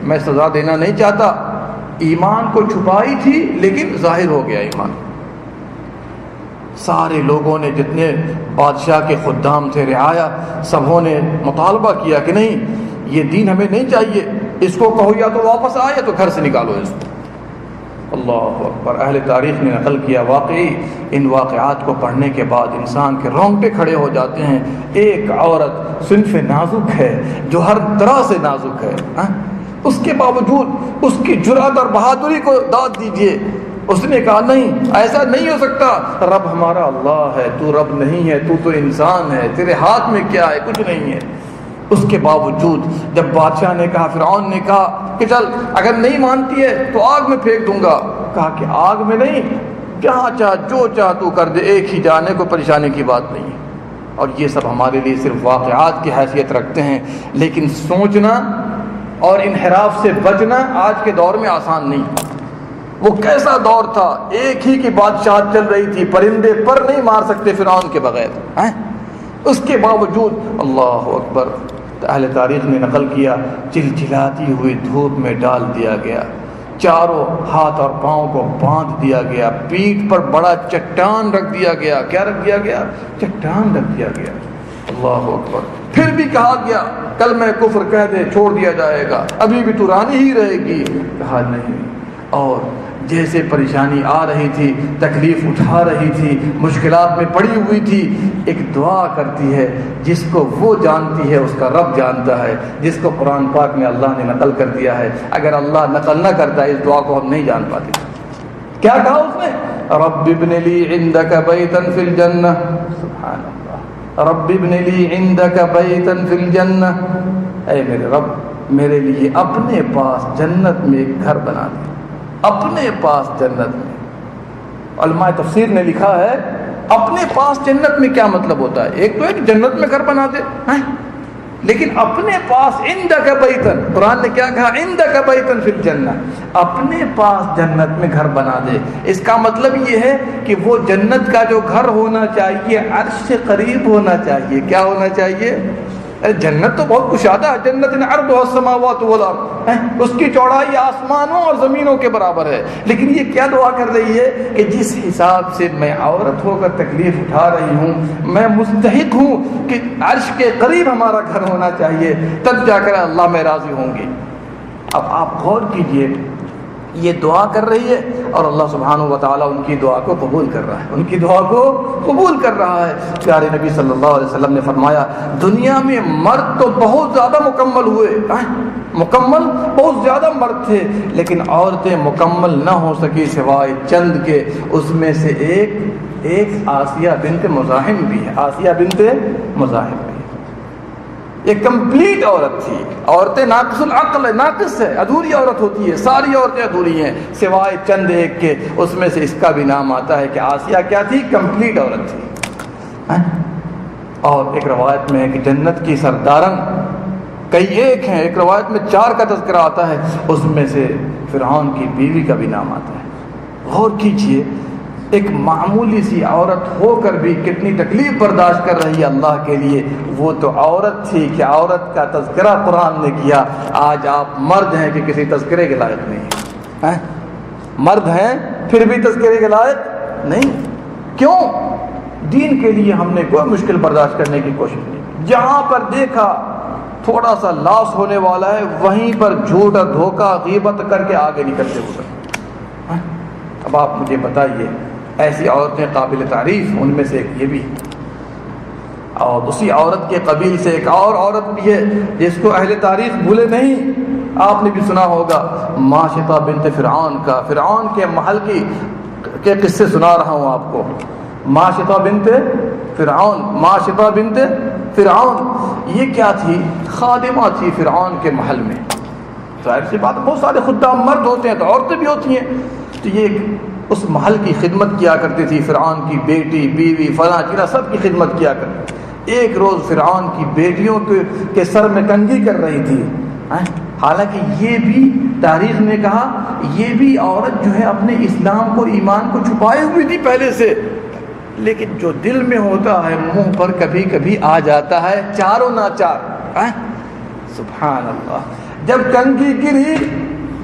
میں سزا دینا نہیں چاہتا، ایمان کو چھپائی تھی لیکن ظاہر ہو گیا ایمان۔ سارے لوگوں نے، جتنے بادشاہ کے خدام تھے، رعایا، سبوں نے مطالبہ کیا کہ نہیں، یہ دین ہمیں نہیں چاہیے، اس کو کہو یا تو واپس آئے یا تو گھر سے نکالو اس کو۔ اللہ اکبر۔ اہل تاریخ نے نقل کیا، واقعی ان واقعات کو پڑھنے کے بعد انسان کے رونگٹے کھڑے ہو جاتے ہیں۔ ایک عورت صنف نازک ہے، جو ہر طرح سے نازک ہے، اس کے باوجود اس کی جرأت اور بہادری کو داد دیجیے۔ اس نے کہا نہیں، ایسا نہیں ہو سکتا، رب ہمارا اللہ ہے، تو رب نہیں ہے، تو انسان ہے، تیرے ہاتھ میں کیا ہے؟ کچھ نہیں ہے۔ اس کے باوجود جب بادشاہ نے کہا، فرعون نے کہا کہ چل اگر نہیں مانتی ہے تو آگ میں پھینک دوں گا، کہا کہ آگ میں نہیں، جہاں چاہ جو چاہ تو کر دے، ایک ہی جانے کو پریشانی کی بات نہیں ہے۔ اور یہ سب ہمارے لیے صرف واقعات کی حیثیت رکھتے ہیں، لیکن سوچنا اور انحراف سے بچنا آج کے دور میں آسان نہیں۔ وہ کیسا دور تھا، ایک ہی کی بادشاہت چل رہی تھی، پرندے پر نہیں مار سکتے فرعون کے بغیر، اس کے باوجود اللہ اکبر۔ اہل تاریخ نے نقل کیا، چلچلاتی ہوئی دھوپ میں ڈال دیا گیا، چاروں ہاتھ اور پاؤں کو باندھ دیا گیا، پیٹھ پر بڑا چٹان رکھ دیا گیا۔ کیا رکھ دیا گیا؟ چٹان رکھ دیا گیا۔ اللہ اکبر۔ پھر بھی کہا گیا کلمہ کفر کہہ دے، چھوڑ دیا جائے گا، ابھی بھی تو رانی ہی رہے گی۔ کہا نہیں۔ اور جیسے پریشانی آ رہی تھی، تکلیف اٹھا رہی تھی، مشکلات میں پڑی ہوئی تھی، ایک دعا کرتی ہے جس کو وہ جانتی ہے، اس کا رب جانتا ہے، جس کو قرآن پاک میں اللہ نے نقل کر دیا ہے۔ اگر اللہ نقل نہ کرتا اس دعا کو ہم نہیں جان پاتے۔ کیا کہا اس نے؟ رب ابن لی عندک بیتا فی الجنہ، سبحان اللہ، رب ابن لی عندک بیتا فی الجنہ، اے میرے رب، میرے لیے اپنے پاس جنت میں ایک گھر بنا دے، اپنے پاس جنت میں۔ علماء تفسیر نے لکھا ہے اپنے پاس جنت میں کیا مطلب ہوتا ہے؟ ایک تو ہے کہ جنت میں گھر بنا دے، لیکن اپنے پاس عندک بیتن، قرآن نے کیا کہا؟ عندک بیتن فی الجنہ، اپنے پاس جنت میں گھر بنا دے۔ اس کا مطلب یہ ہے کہ وہ جنت کا جو گھر ہونا چاہیے عرش سے قریب ہونا چاہیے۔ کیا ہونا چاہیے؟ جنت تو بہت کشادہ ہے، جنت عرضها السماوات والارض، اس کی چوڑائی آسمانوں اور زمینوں کے برابر ہے۔ لیکن یہ کیا دعا کر رہی ہے کہ جس حساب سے میں عورت ہو کر تکلیف اٹھا رہی ہوں، میں مستحق ہوں کہ عرش کے قریب ہمارا گھر ہونا چاہیے، تب جا کر اللہ میں راضی ہوں گی۔ اب آپ غور کیجئے، یہ دعا کر رہی ہے اور اللہ سبحانہ و تعالیٰ ان کی دعا کو قبول کر رہا ہے، ان کی دعا کو قبول کر رہا ہے۔ پیارے نبی صلی اللہ علیہ وسلم نے فرمایا، دنیا میں مرد تو بہت زیادہ مکمل ہوئے، مکمل بہت زیادہ مرد تھے، لیکن عورتیں مکمل نہ ہو سکی سوائے چند کے۔ اس میں سے ایک آسیہ بنت مزاحم بھی ہے، آسیہ بنت مزاحم بھی، ایک کمپلیٹ عورت تھی۔ عورتیں ناقص العقل ہے، ناقص ہے، ادھوری عورت ہوتی ہے، ساری عورتیں ادھوری ہیں سوائے چند ایک کے۔ اس میں سے اس کا بھی نام آتا ہے کہ آسیہ کیا تھی؟ کمپلیٹ عورت تھی۔ اور ایک روایت میں ہے کہ جنت کی سردارن کئی ایک ہیں، ایک روایت میں 4 کا تذکرہ آتا ہے، اس میں سے فرعون کی بیوی کا بھی نام آتا ہے۔ غور کیجئے، ایک معمولی سی عورت ہو کر بھی کتنی تکلیف برداشت کر رہی ہے اللہ کے لیے. وہ تو عورت تھی کہ عورت کا تذکرہ قرآن نے کیا. آج آپ مرد ہیں کہ کسی تذکرے کے لائق نہیں ہیں. مرد ہیں پھر بھی تذکرے کے لائق نہیں. کیوں؟ دین کے لیے ہم نے کوئی مشکل برداشت کرنے کی کوشش نہیں. جہاں پر دیکھا تھوڑا سا لاس ہونے والا ہے وہیں پر جھوٹ اور دھوکہ غیبت کر کے آگے نکلتے ہوئے. اب آپ مجھے بتائیے، ایسی عورتیں قابل تعریف، ان میں سے ایک یہ بھی، اور اسی عورت کے قبیل سے ایک اور عورت بھی ہے جس کو اہل تاریخ بھولے نہیں. آپ نے بھی سنا ہوگا ماشطہ بنت فرعون کا. فرعون کے محل کے قصے سنا رہا ہوں آپ کو. ماشطہ بنت فرعون، ماشطہ بنت فرعون یہ کیا تھی؟ خادمہ تھی فرعون کے محل میں. ظاہر سی بات، بہت سارے خدام مرد ہوتے ہیں تو عورتیں بھی ہوتی ہیں. تو یہ اس محل کی خدمت کیا کرتی تھی. فرعون کی بیٹی، بیوی، فلاں چیزیں سب کی خدمت کیا کرتی. ایک روز فرعون کی بیٹیوں کے سر میں کنگھی کر رہی تھی. حالانکہ یہ بھی تاریخ نے کہا یہ بھی عورت جو ہے اپنے اسلام کو، ایمان کو چھپائے ہوئی تھی پہلے سے، لیکن جو دل میں ہوتا ہے منہ پر کبھی کبھی آ جاتا ہے چاروں ناچار. سبحان اللہ. جب کنگھی گری،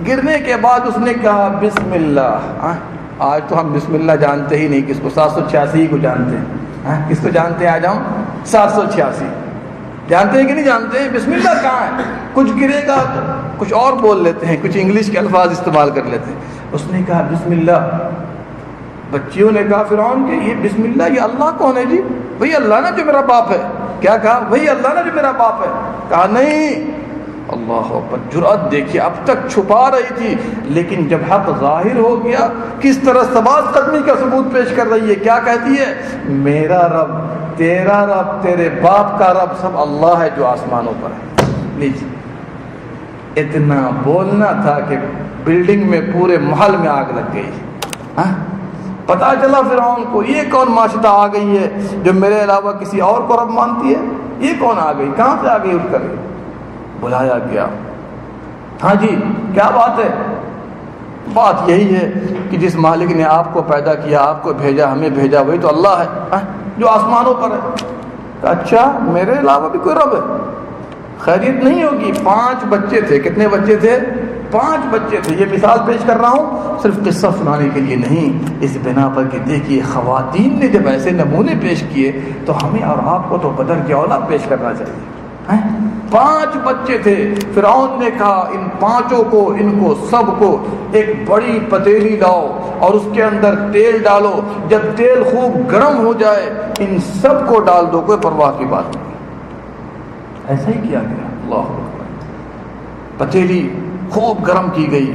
گرنے کے بعد اس نے کہا بسم اللہ. آج تو ہم بسم اللہ جانتے ہی نہیں، کس کو 786 کو جانتے ہیں. کس کو جانتے ہیں آج ہم؟ 786 جانتے ہیں کہ نہیں جانتے ہیں؟ بسم اللہ کہاں ہے؟ کچھ گرے گا تو کچھ اور بول لیتے ہیں، کچھ انگلش کے الفاظ استعمال کر لیتے ہیں. اس نے کہا بسم اللہ. بچیوں نے کہا فرعون کہ یہ بسم اللہ یہ اللہ کون ہے جی؟ وہی اللہ نا جو میرا باپ ہے. کیا کہا؟ وہی اللہ نا جو میرا باپ ہے. کہا نہیں. اللہ اکبر. جرأت دیکھیے، اب تک چھپا رہی تھی لیکن جب حق ظاہر ہو گیا کس طرح ثبات قدمی کا ثبوت پیش کر رہی ہے. کیا کہتی ہے؟ میرا رب، تیرا رب، تیرے باپ کا رب سب اللہ ہے جو آسمانوں پر ہے. لیجیے، اتنا بولنا تھا کہ بلڈنگ میں پورے محل میں آگ لگ گئی. پتا چلا فرعون کو یہ کون ماشطہ آ گئی ہے جو میرے علاوہ کسی اور کو رب مانتی ہے. یہ کون آ گئی؟ کہاں سے آ گئی اٹھ کر؟ بلایا گیا. ہاں جی کیا بات ہے؟ بات یہی ہے کہ جس مالک نے آپ کو پیدا کیا، آپ کو بھیجا، ہمیں بھیجا، وہی تو اللہ ہے جو آسمانوں پر ہے. اچھا میرے علاوہ بھی کوئی رب ہے؟ خیریت نہیں ہوگی. 5 بچے تھے. کتنے بچے تھے؟ 5 بچے تھے. یہ مثال پیش کر رہا ہوں صرف قصہ سنانے کے لیے نہیں، اس بنا پر کہ دیکھیے خواتین نے جب ایسے نمونے پیش کیے تو ہمیں اور آپ کو تو بدر کے اولا پیش کرنا چاہیے. 5 بچے تھے. فرعون نے کہا ان 5 کو، ان کو سب کو ایک بڑی پتیلی لاؤ اور اس کے اندر تیل ڈالو. جب تیل خوب گرم ہو جائے ان سب کو ڈال دو، کوئی پرواہ کی بات نہیں. ایسا ہی کیا گیا. اللہ اکبر. پتیلی خوب گرم کی گئی،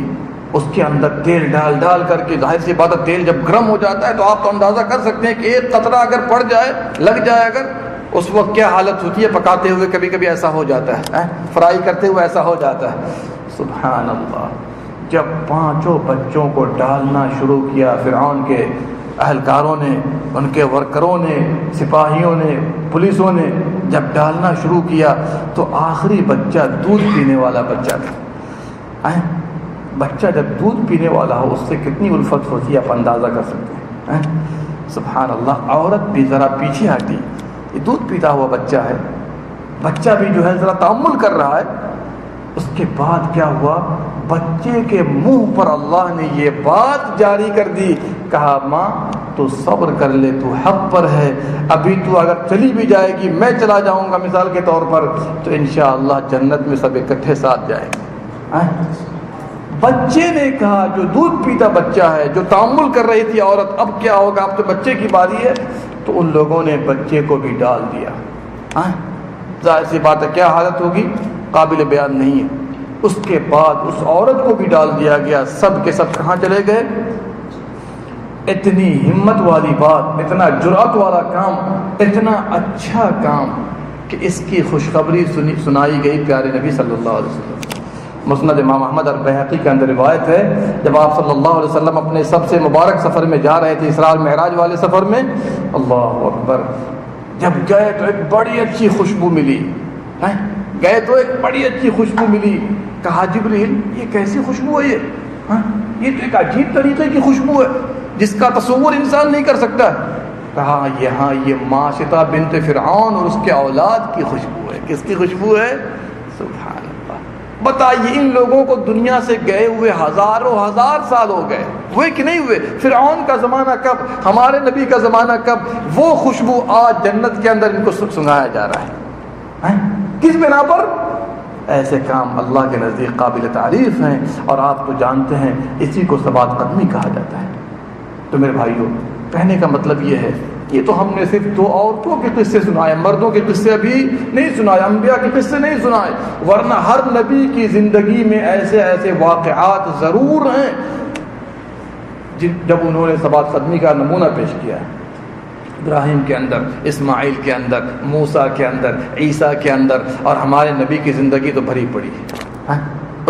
اس کے اندر تیل ڈال کر کے، ظاہر سی بات ہے تیل جب گرم ہو جاتا ہے تو آپ تو اندازہ کر سکتے ہیں کہ ایک قطرہ اگر پڑ جائے، لگ جائے اگر، اس وقت کیا حالت ہوتی ہے. پکاتے ہوئے کبھی کبھی ایسا ہو جاتا ہے، فرائی کرتے ہوئے ایسا ہو جاتا ہے. سبحان اللہ. جب 5 بچوں کو ڈالنا شروع کیا فرعون کے اہلکاروں نے، ان کے ورکروں نے، سپاہیوں نے، پولیسوں نے جب ڈالنا شروع کیا تو آخری بچہ دودھ پینے والا بچہ تھا. بچہ جب دودھ پینے والا ہو اس سے کتنی الفت ہوتی ہے آپ اندازہ کر سکتے ہیں. سبحان اللہ. عورت بھی ذرا پیچھے ہٹی، یہ دودھ پیتا ہوا بچہ ہے، بچہ بھی جو ہے ذرا تأمل کر رہا ہے. اس کے بعد کیا ہوا؟ بچے کے منہ پر اللہ نے یہ بات جاری کر دی. کہا ماں تو صبر کر لے، تو حق پر ہے. ابھی تو اگر چلی بھی جائے گی، میں چلا جاؤں گا مثال کے طور پر، تو انشاءاللہ جنت میں سب اکٹھے ساتھ جائیں گے. بچے نے کہا، جو دودھ پیتا بچہ ہے، جو تأمل کر رہی تھی عورت، اب کیا ہوگا، اب تو بچے کی باری ہے. تو ان لوگوں نے بچے کو بھی ڈال دیا. ظاہر سی بات ہے کیا حالت ہوگی، قابل بیان نہیں ہے. اس کے بعد اس عورت کو بھی ڈال دیا گیا. سب کے سب کہاں چلے گئے؟ اتنی ہمت والی بات، اتنا جرأت والا کام، اتنا اچھا کام کہ اس کی خوشخبری سنائی گئی پیارے نبی صلی اللہ علیہ وسلم. مسند امام احمد اور بحقی کے اندر روایت ہے، جب آپ صلی اللہ علیہ وسلم اپنے سب سے مبارک سفر میں جا رہے تھے، اسراء معراج والے سفر میں، اللہ اکبر، جب گئے تو ایک بڑی اچھی خوشبو ملی. کہا جبریل یہ کیسی خوشبو ہے یہ؟ یہ تو ایک عجیب طریقے کی خوشبو ہے جس کا تصور انسان نہیں کر سکتا. کہا یہاں یہ ماشطہ بنت فرعون اور اس کے اولاد کی خوشبو ہے. کس کی خوشبو ہے؟ سبحان اللہ. بتائیے ان لوگوں کو دنیا سے گئے ہوئے ہزاروں ہزار سال ہو گئے, ہوئے کہ نہیں ہوئے؟ فرعون کا زمانہ کب, ہمارے نبی کا زمانہ کب, وہ خوشبو آج جنت کے اندر ان کو سنگایا جا رہا ہے. کس بنا پر؟ ایسے کام اللہ کے نزدیک قابل تعریف ہیں, اور آپ تو جانتے ہیں اسی کو ثبات قدمی کہا جاتا ہے. تو میرے بھائیوں, کہنے کا مطلب یہ ہے, یہ تو ہم نے صرف 2 عورتوں کے قصے سنائے, مردوں کے قصے ابھی نہیں سنائے, انبیاء کے قصے نہیں سنائے, ورنہ ہر نبی کی زندگی میں ایسے ایسے واقعات ضرور ہیں جب انہوں نے ثبات قدمی کا نمونہ پیش کیا ہے. ابراہیم کے اندر, اسماعیل کے اندر, موسیٰ کے اندر, عیسیٰ کے اندر, اور ہمارے نبی کی زندگی تو بھری پڑی ہے.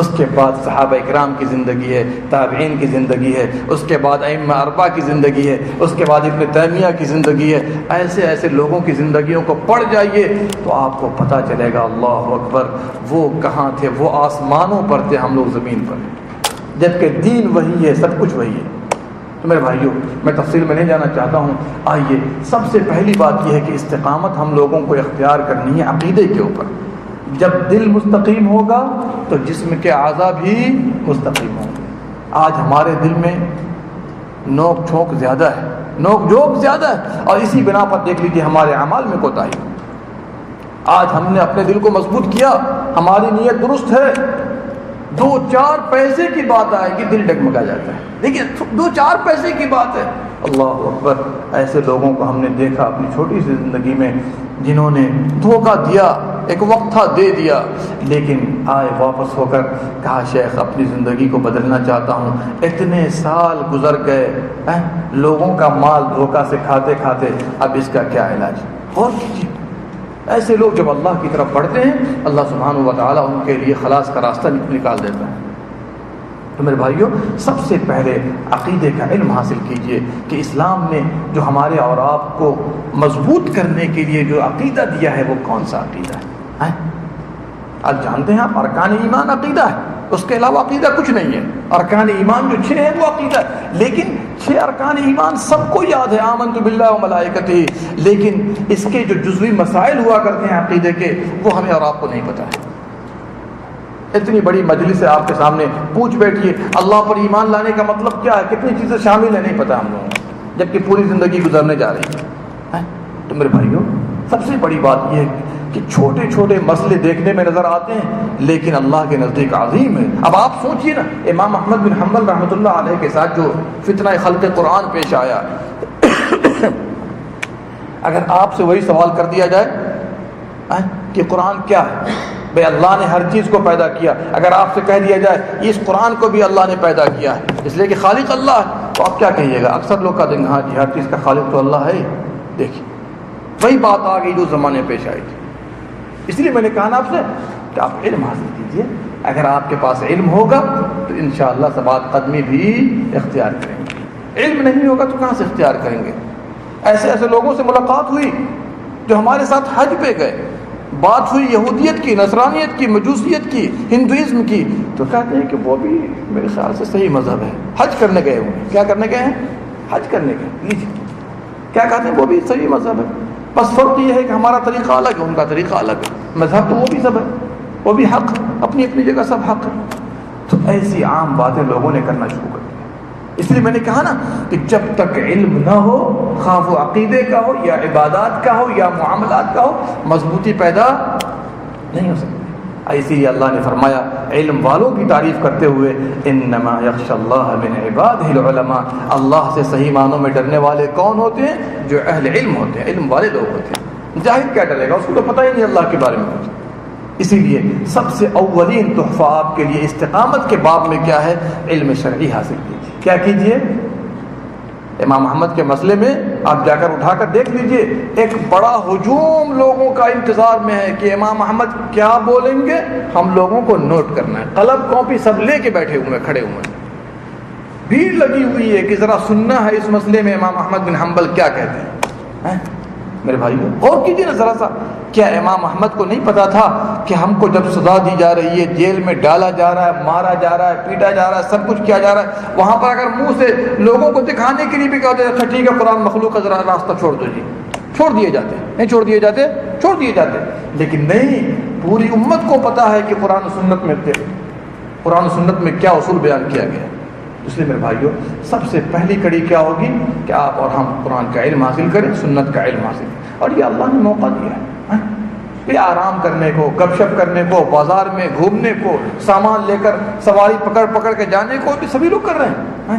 اس کے بعد صحابہ اکرام کی زندگی ہے, تابعین کی زندگی ہے, اس کے بعد ائمہ اربعہ کی زندگی ہے, اس کے بعد ابن تیمیہ کی زندگی ہے. ایسے ایسے لوگوں کی زندگیوں کو پڑھ جائیے تو آپ کو پتہ چلے گا اللہ اکبر, وہ کہاں تھے, وہ آسمانوں پر تھے, ہم لوگ زمین پر ہیں, جبکہ دین وہی ہے, سب کچھ وہی ہے. تو میرے بھائیوں, میں تفصیل میں نہیں جانا چاہتا ہوں. آئیے, سب سے پہلی بات یہ ہے کہ استقامت ہم لوگوں کو اختیار کرنی ہے عقیدے کے اوپر. جب دل مستقیم ہوگا تو جسم کے اعضاء بھی مستقیم ہوں گے. آج ہمارے دل میں نوک جھونک زیادہ ہے, نوک جھونک زیادہ ہے, اور اسی بنا پر دیکھ لیجیے ہمارے اعمال میں کوتاہی. آج ہم نے اپنے دل کو مضبوط کیا, ہماری نیت درست ہے, 2-4 پیسے کی بات آئے گی دل ڈگمگا جاتا ہے. دیکھیے 2-4 پیسے کی بات ہے, اللہ اکبر. ایسے لوگوں کو ہم نے دیکھا اپنی چھوٹی سی زندگی میں جنہوں نے دھوکہ دیا, ایک وقت تھا دے دیا, لیکن آئے واپس ہو کر کہا شیخ اپنی زندگی کو بدلنا چاہتا ہوں. اتنے سال گزر گئے لوگوں کا مال دھوکہ سے کھاتے کھاتے, اب اس کا کیا علاج؟ غور کیجیے. ایسے لوگ جب اللہ کی طرف بڑھتے ہیں اللہ سبحانہ و تعالیٰ ان کے لیے خلاص کا راستہ نکال دیتا ہے. تو میرے بھائیوں, سب سے پہلے عقیدے کا علم حاصل کیجئے کہ اسلام نے جو ہمارے اور آپ کو مضبوط کرنے کے لیے جو عقیدہ دیا ہے وہ کون سا عقیدہ ہے. آپ جانتے ہیں آپ, ارکان ایمان عقیدہ ہے, اس کے علاوہ عقیدہ کچھ نہیں ہے. ارکان ایمان جو 6 ہیں وہ عقیدہ ہے, لیکن 6 ارکان ایمان سب کو یاد ہے, آمنت باللہ و ملائکتہ, لیکن اس کے جو جزوی مسائل ہوا کرتے ہیں عقیدے کے وہ ہمیں اور آپ کو نہیں پتہ ہے. اتنی بڑی مجلس ہے آپ کے سامنے, پوچھ بیٹھیے اللہ پر ایمان لانے کا مطلب کیا ہے, کتنی چیزیں شامل ہیں نہیں پتہ ہم لوگوں کو, جبکہ پوری زندگی گزرنے جا رہی ہے. تو میرے بھائیوں, سب سے بڑی بات یہ ہے کہ چھوٹے چھوٹے مسئلے دیکھنے میں نظر آتے ہیں لیکن اللہ کے نزدیک عظیم ہے. اب آپ سوچئے نا, امام احمد بن حنبل رحمۃ اللہ علیہ کے ساتھ جو فتنہ خلق قرآن پیش آیا, اگر آپ سے وہی سوال کر دیا جائے کہ قرآن کیا ہے, بھئی اللہ نے ہر چیز کو پیدا کیا, اگر آپ سے کہہ دیا جائے اس قرآن کو بھی اللہ نے پیدا کیا ہے اس لیے کہ خالق اللہ ہے, تو آپ کیا کہیے گا؟ اکثر لوگ کہتے ہیں ہاں جی ہر چیز کا خالق تو اللہ ہے. دیکھیے وہی بات آ گئی جو زمانے پیش آئی تھی. اس لیے میں نے کہا نا آپ سے کہ آپ علم حاصل کیجئے. اگر آپ کے پاس علم ہوگا تو انشاءاللہ ثبات قدمی بھی اختیار کریں گے. علم نہیں ہوگا تو کہاں سے اختیار کریں گے؟ ایسے ایسے لوگوں سے ملاقات ہوئی جو ہمارے ساتھ حج پہ گئے, بات ہوئی یہودیت کی, نصرانیت کی, مجوسیت کی, ہندوازم کی, تو کہتے ہیں کہ وہ بھی میرے خیال سے صحیح مذہب ہے, حج کرنے گئے ہوئے. کیا کرنے گئے ہیں؟ حج کرنے گئے. لیجیے کیا کہتے ہیں, وہ بھی صحیح مذہب ہے, بس فرق یہ ہے کہ ہمارا طریقہ الگ ہے, ان کا طریقہ الگ ہے. مذہب تو وہ بھی سب ہے, وہ بھی حق, اپنی اپنی جگہ سب حق ہے. تو ایسی عام باتیں لوگوں نے کرنا شروع کر دیا. اس لیے میں نے کہا نا کہ جب تک علم نہ ہو, خواہ وہ عقیدے کا ہو یا عبادات کا ہو یا معاملات کا ہو, مضبوطی پیدا نہیں ہو سکتی. اسی لیے اللہ نے فرمایا علم والوں کی تعریف کرتے ہوئے, انما یخشی اللہ من عبادہ العلماء, اللہ سے صحیح معنوں میں ڈرنے والے کون ہوتے ہیں؟ جو اہل علم ہوتے ہیں, علم والے لوگ ہوتے ہیں. جاہل کیا ڈرے گا, اس کو تو پتہ ہی نہیں اللہ کے بارے میں کچھ. اسی لیے سب سے اولین تحفہ آپ کے لیے استقامت کے باب میں کیا ہے؟ علم شرعی حاصل کیجیے. کیا کیجیے؟ امام احمد کے مسئلے میں آپ جا کر اٹھا کر دیکھ لیجئے, ایک بڑا ہجوم لوگوں کا انتظار میں ہے کہ امام احمد کیا بولیں گے, ہم لوگوں کو نوٹ کرنا ہے. قلم کاپی سب لے کے بیٹھے ہوئے, کھڑے ہوئے, بھیڑ لگی ہوئی ہے کہ ذرا سننا ہے اس مسئلے میں امام احمد بن حنبل کیا کہتے ہیں. میرے بھائیو غور کیجیے نا ذرا سا, کیا امام احمد کو نہیں پتا تھا کہ ہم کو جب سزا دی جا رہی ہے، جیل میں ڈالا جا رہا ہے، مارا جا رہا ہے، پیٹا جا رہا ہے، سب کچھ کیا جا رہا ہے، وہاں پر اگر منہ سے لوگوں کو دکھانے کے لیے بھی کہا جائے اچھا ٹھیک ہے قرآن مخلوق کا ذرا راستہ چھوڑ دو جی، چھوڑ دیے جاتے، نہیں چھوڑ دیے جاتے، چھوڑ دیے جاتے، لیکن نہیں، پوری امت کو پتا ہے کہ قرآن و سنت میں قرآن و سنت میں کیا اصول بیان کیا گیا ہے۔ اس لیے میرے بھائیوں، سب سے پہلی کڑی کیا ہوگی کہ آپ اور ہم قرآن کا علم حاصل کریں، سنت کا علم حاصل کریں، اور یہ اللہ نے موقع دیا ہے یہ آرام کرنے کو، گپ شپ کرنے کو، بازار میں گھومنے کو، سامان لے کر سواری پکڑ پکڑ کے جانے کو بھی سبھی لوگ کر رہے ہیں،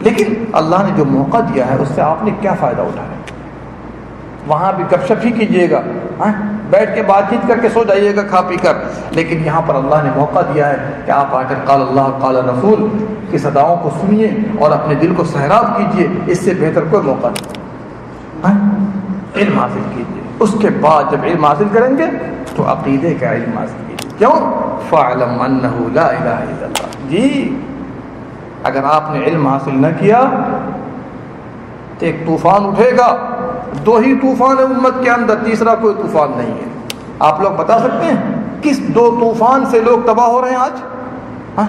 لیکن اللہ نے جو موقع دیا ہے اس سے آپ نے کیا فائدہ اٹھایا؟ وہاں بھی گپ شپ ہی کیجیے گا، بیٹھ کے بات چیت کر کے سو جائیے گا کھا پی کر، لیکن یہاں پر اللہ نے موقع دیا ہے کہ آپ آ کر قال اللہ قال رسول کی صداؤں کو سنیے اور اپنے دل کو سیراب کیجیے، اس سے بہتر کوئی موقع نہیں۔ علم حاصل کیجیے، اس کے بعد جب علم حاصل کریں گے تو عقیدے کا علم حاصل کیجیے، کیوں؟ فاعلم انہ لا الہ الا اللہ، جی اگر آپ نے علم حاصل نہ کیا تو ایک طوفان اٹھے گا، دو ہی طوفان ہے امت کے اندر، تیسرا کوئی طوفان نہیں ہے۔ آپ لوگ بتا سکتے ہیں کس دو طوفان سے لوگ تباہ ہو رہے ہیں آج؟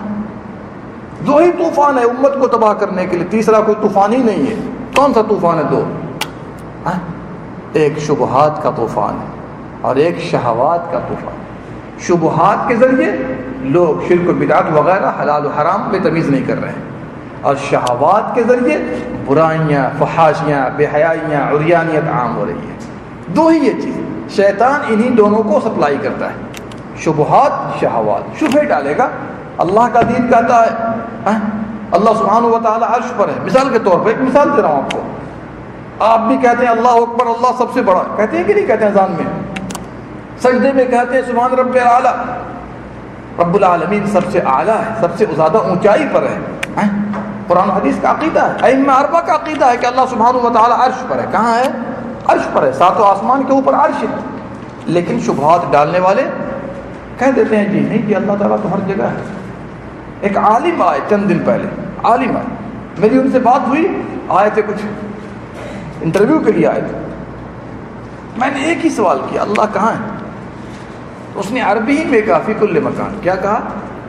دو ہی طوفان ہے امت کو تباہ کرنے کے لیے، تیسرا کوئی طوفان ہی نہیں ہے۔ کون سا طوفان ہے؟ دو، ایک شبہات کا طوفان ہے اور ایک شہوات کا طوفان۔ شبہات کے ذریعے لوگ شرک و بدعت وغیرہ حلال و حرام بے تمیز نہیں کر رہے ہیں، اور شہوات کے ذریعے برائیاں، فحاشیاں، بے حیائیاں، عریانیت عام ہو رہی ہے۔ دو ہی یہ چیز، شیطان انہی دونوں کو سپلائی کرتا ہے، شبہات، شہوات۔ شبہے ڈالے گا، اللہ کا دین کہتا ہے اللہ سبحانہ و تعالی عرش پر ہے، مثال کے طور پر ایک مثال دے رہا ہوں آپ کو، آپ بھی کہتے ہیں اللہ اکبر، اللہ سب سے بڑا، کہتے ہیں کہ نہیں کہتے ہیں؟ اذان میں سجدے میں کہتے ہیں سبحان رب اعلیٰ، رب العالمین سب سے اعلیٰ ہے، سب سے زیادہ اونچائی پر ہے۔ قرآن حدیث کا عقیدہ ہے، ائمہ اربعہ کا عقیدہ ہے کہ اللہ سبحانہ و تعالی عرش پر ہے۔ کہاں ہے؟ عرش پر ہے، ساتوں آسمان کے اوپر عرش ہے۔ لیکن شبہات ڈالنے والے کہہ دیتے ہیں جی نہیں جی اللہ تعالیٰ تو ہر جگہ ہے۔ ایک عالم آئے چند دن پہلے، عالم آئے، میری ان سے بات ہوئی، آئے تھے کچھ انٹرویو کے لیے آئے تھے، میں نے ایک ہی سوال کیا اللہ کہاں ہے؟ اس نے عربی ہی میں کہا فی کل مکان۔ کیا کہا؟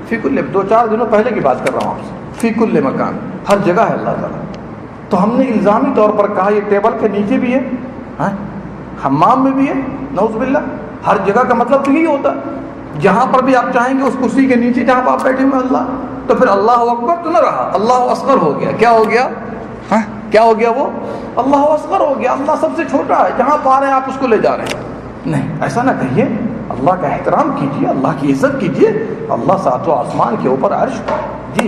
فی کل، 2-4 دنوں پہلے کی بات کر رہا ہوں آپ سے، فی کل مکان، ہر جگہ ہے اللہ تعالیٰ۔ تو ہم نے الزامی طور پر کہا یہ ٹیبل کے نیچے بھی ہے، حمام میں بھی ہے، نعوذ باللہ۔ ہر جگہ کا مطلب تو یہی ہوتا ہے، جہاں پر بھی آپ چاہیں گے اس کرسی کے نیچے جہاں پر آپ بیٹھے ہوئے اللہ، تو پھر اللہ اکبر تو نہ رہا، اللہ اصغر ہو گیا۔ کیا ہو گیا؟ کیا ہو گیا؟ وہ اللہ اصغر ہو گیا، اللہ سب سے چھوٹا ہے، جہاں پا رہے ہیں آپ اس کو لے جا رہے ہیں۔ نہیں، ایسا نہ کہیے، اللہ کا احترام کیجیے، اللہ کی عزت کیجیے، اللہ ساتوں آسمان کے اوپر عرش پر۔ جی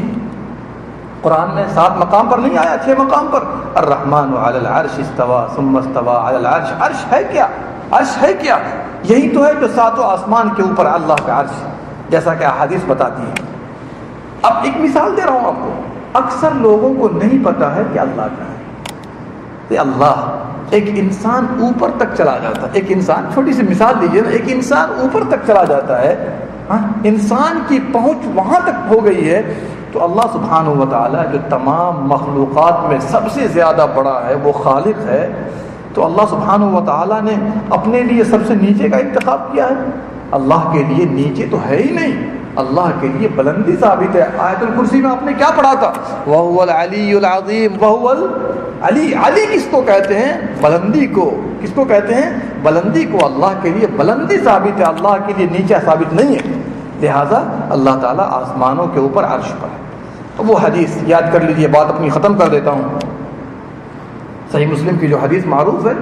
قرآن میں 7 مقام پر نہیں آیا، 6 مقام پر، الرحمن علی العرش استوى ثم استوى علی العرش۔ عرش ہے کیا؟ عرش ہے کیا؟ یہی تو ہے جو ساتوں آسمان کے اوپر اللہ کا عرش، جیسا کہ احادیث بتاتی ہے۔ اب ایک مثال دے رہا ہوں آپ کو، اکثر لوگوں کو نہیں پتا ہے کہ اللہ کا ہے۔ اللہ، ایک انسان اوپر تک چلا جاتا ہے، ایک انسان، چھوٹی سی مثال لیجیے نا، ایک انسان اوپر تک چلا جاتا ہے، انسان کی پہنچ وہاں تک ہو گئی ہے، تو اللہ سبحانہ و تعالیٰ جو تمام مخلوقات میں سب سے زیادہ بڑا ہے، وہ خالق ہے، تو اللہ سبحانہ و تعالیٰ نے اپنے لیے سب سے نیچے کا انتخاب کیا ہے؟ اللہ کے لیے نیچے تو ہے ہی نہیں، اللہ کے لیے بلندی ثابت ہے۔ آیت الکرسی میں آپ نے کیا پڑھا تھا؟ وَهُوَ الْعَلِيُّ الْعَظِيمُ وَهُوَ الْعَلِيُّ، علی کس کو کہتے ہیں؟ بلندی کو۔ کس کو کہتے ہیں؟ بلندی کو۔ اللہ کے لیے بلندی ثابت ہے، اللہ کے لیے نیچے ثابت نہیں ہے، لہٰذا اللہ تعالیٰ آسمانوں کے اوپر عرش پر ہے۔ تو وہ حدیث یاد کر لیجیے، بات اپنی ختم کر دیتا ہوں۔ صحیح مسلم کی جو حدیث معروف ہے،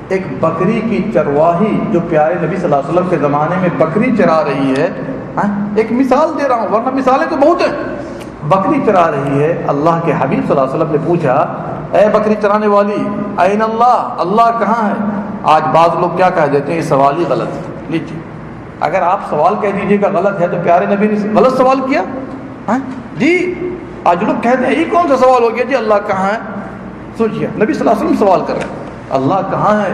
ایک بکری کی چرواہی جو پیارے نبی صلی اللہ علیہ وسلم کے زمانے میں بکری چرا رہی ہے، ایک مثال دے رہا ہوں ورنہ مثالیں تو بہت ہیں، بکری چرا رہی ہے، اللہ کے حبیب صلی اللہ علیہ وسلم نے پوچھا اے بکری چرانے والی، این اللہ، اللہ کہاں ہے؟ آج بعض لوگ کیا کہہ دیتے ہیں، یہ سوال ہی غلط ہے۔ لیجیے، اگر آپ سوال کہہ دیجیے گا غلط ہے تو پیارے نبی نے غلط سوال کیا؟ جی آج لوگ کہتے ہیں یہ کون سا سوال ہو گیا جی، اللہ کہاں ہے؟ سوچیے، نبی صلی اللہ علیہ وسلم سوال کر رہے ہیں اللہ کہاں ہے،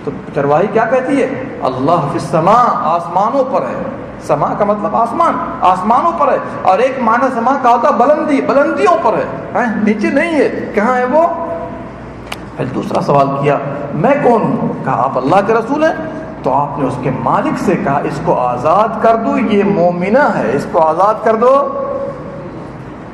تو چرواہی کیا کہتی ہے؟ اللہ فی السماء، آسمانوں پر ہے۔ سما کا مطلب آسمان، آسمانوں پر ہے، اور ایک معنی سما کا ہوتا بلندی، بلندیوں پر ہے، نیچے نہیں ہے۔ کہاں ہے وہ؟ پھر دوسرا سوال کیا میں کون ہوں؟ کہا آپ اللہ کے رسول ہیں۔ تو آپ نے اس کے مالک سے کہا اس کو آزاد کر دو، یہ مومنہ ہے، اس کو آزاد کر دو۔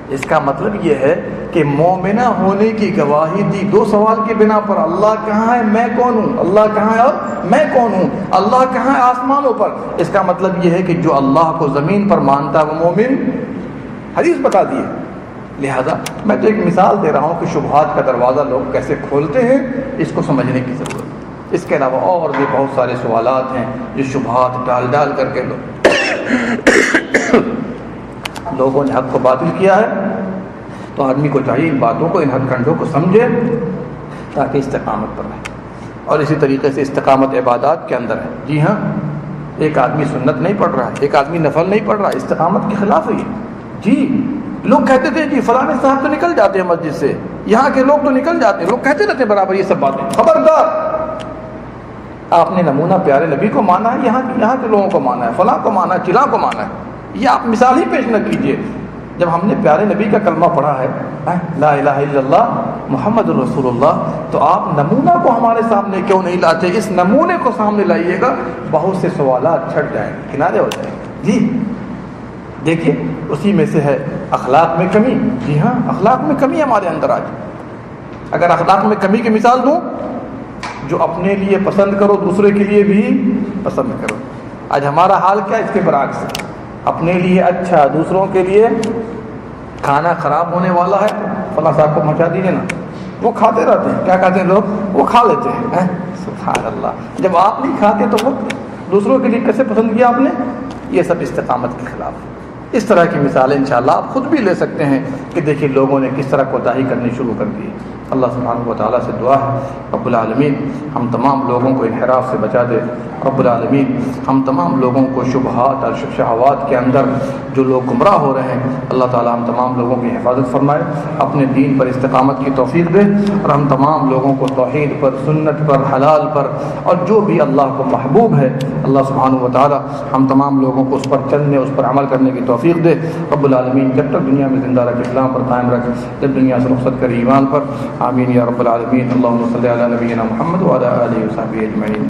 اس کا مطلب یہ ہے کہ مومنہ ہونے کی گواہی دی دو سوال کی بنا پر، اللہ کہاں ہے، میں کون ہوں، اللہ کہاں ہے اور میں کون ہوں، اللہ کہاں ہے آسمانوں پر۔ اس کا مطلب یہ ہے کہ جو اللہ کو زمین پر مانتا ہے وہ مومن، حدیث بتا دی ہے۔ لہذا میں تو ایک مثال دے رہا ہوں کہ شبہات کا دروازہ لوگ کیسے کھولتے ہیں، اس کو سمجھنے کی ضرورت ہے۔ اس کے علاوہ اور بھی بہت سارے سوالات ہیں جو شبہات ڈال ڈال کر کے لوگوں نے حق کو باطل کیا ہے۔ تو آدمی کو چاہیے ان باتوں کو، ان ہتھ کنڈوں کو سمجھے تاکہ استقامت پر رہے۔ اور اسی طریقے سے استقامت عبادات کے اندر ہے۔ جی ہاں، ایک آدمی سنت نہیں پڑھ رہا ہے، ایک آدمی نفل نہیں پڑھ رہا، استقامت کے خلاف ہے یہ۔ جی لوگ کہتے تھے جی فلاں صاحب تو نکل جاتے ہیں مسجد سے، یہاں کے لوگ تو نکل جاتے ہیں، لوگ کہتے رہتے برابر یہ سب باتیں۔ خبردار، آپ نے نمونہ پیارے نبی کو مانا ہے، یہاں کے لوگوں کو مانا ہے، فلاں کو مانا ہے، چلاں کو مانا ہے، یہ آپ مثال ہی پیش نہ کیجیے۔ جب ہم نے پیارے نبی کا کلمہ پڑھا ہے لا الہ الا اللہ محمد الرسول اللہ، تو آپ نمونہ کو ہمارے سامنے کیوں نہیں لاتے؟ اس نمونے کو سامنے لائیے گا، بہت سے سوالات چھٹ جائیں، کنارے ہو جائیں۔ جی دیکھیے، اسی میں سے ہے اخلاق میں کمی۔ جی ہاں، اخلاق میں کمی ہمارے اندر آج۔ اگر اخلاق میں کمی کی مثال دوں، جو اپنے لیے پسند کرو دوسرے کے لیے بھی پسند کرو۔ آج ہمارا حال کیا ہے؟ اس کے برعکس ہے۔ اپنے لیے اچھا، دوسروں کے لیے کھانا خراب ہونے والا ہے، فلاں صاحب کو پہنچا دیجیے نا، وہ کھاتے رہتے ہیں۔ کیا کہتے ہیں لوگ؟ وہ کھا لیتے ہیں۔ سبحان اللہ، جب آپ نہیں کھاتے تو وہ دوسروں کے لیے کیسے پسند کیا آپ نے؟ یہ سب استقامت کے خلاف ہے۔ اس طرح کی مثالیں انشاءاللہ آپ خود بھی لے سکتے ہیں کہ دیکھیے لوگوں نے کس طرح کوتاہی کرنی شروع کر دی۔ اللہ سبحانہ و تعالیٰ سے دعا ہے رب العالمین ہم تمام لوگوں کو انحراف سے بچا دے۔ رب العالمین ہم تمام لوگوں کو شبہات اور شہوات کے اندر جو لوگ گمراہ ہو رہے ہیں، اللہ تعالیٰ ہم تمام لوگوں کی حفاظت فرمائے، اپنے دین پر استقامت کی توفیق دے، اور ہم تمام لوگوں کو توحید پر، سنت پر، حلال پر، اور جو بھی اللہ کو محبوب ہے، اللہ سبحانہ و تعالیٰ ہم تمام لوگوں کو اس پر چلنے، اس پر عمل کرنے کی توفیق دے۔ رب العالمین جب تک دنیا میں زندہ رکھ، اسلام پر قائم رکھ، جب دنیا سے رخصت کر ایمان پر۔ آمین یا رب العالمین۔ اللہم صلی علی نبینا محمد وعلی آلہ وصحبہ اجمعین۔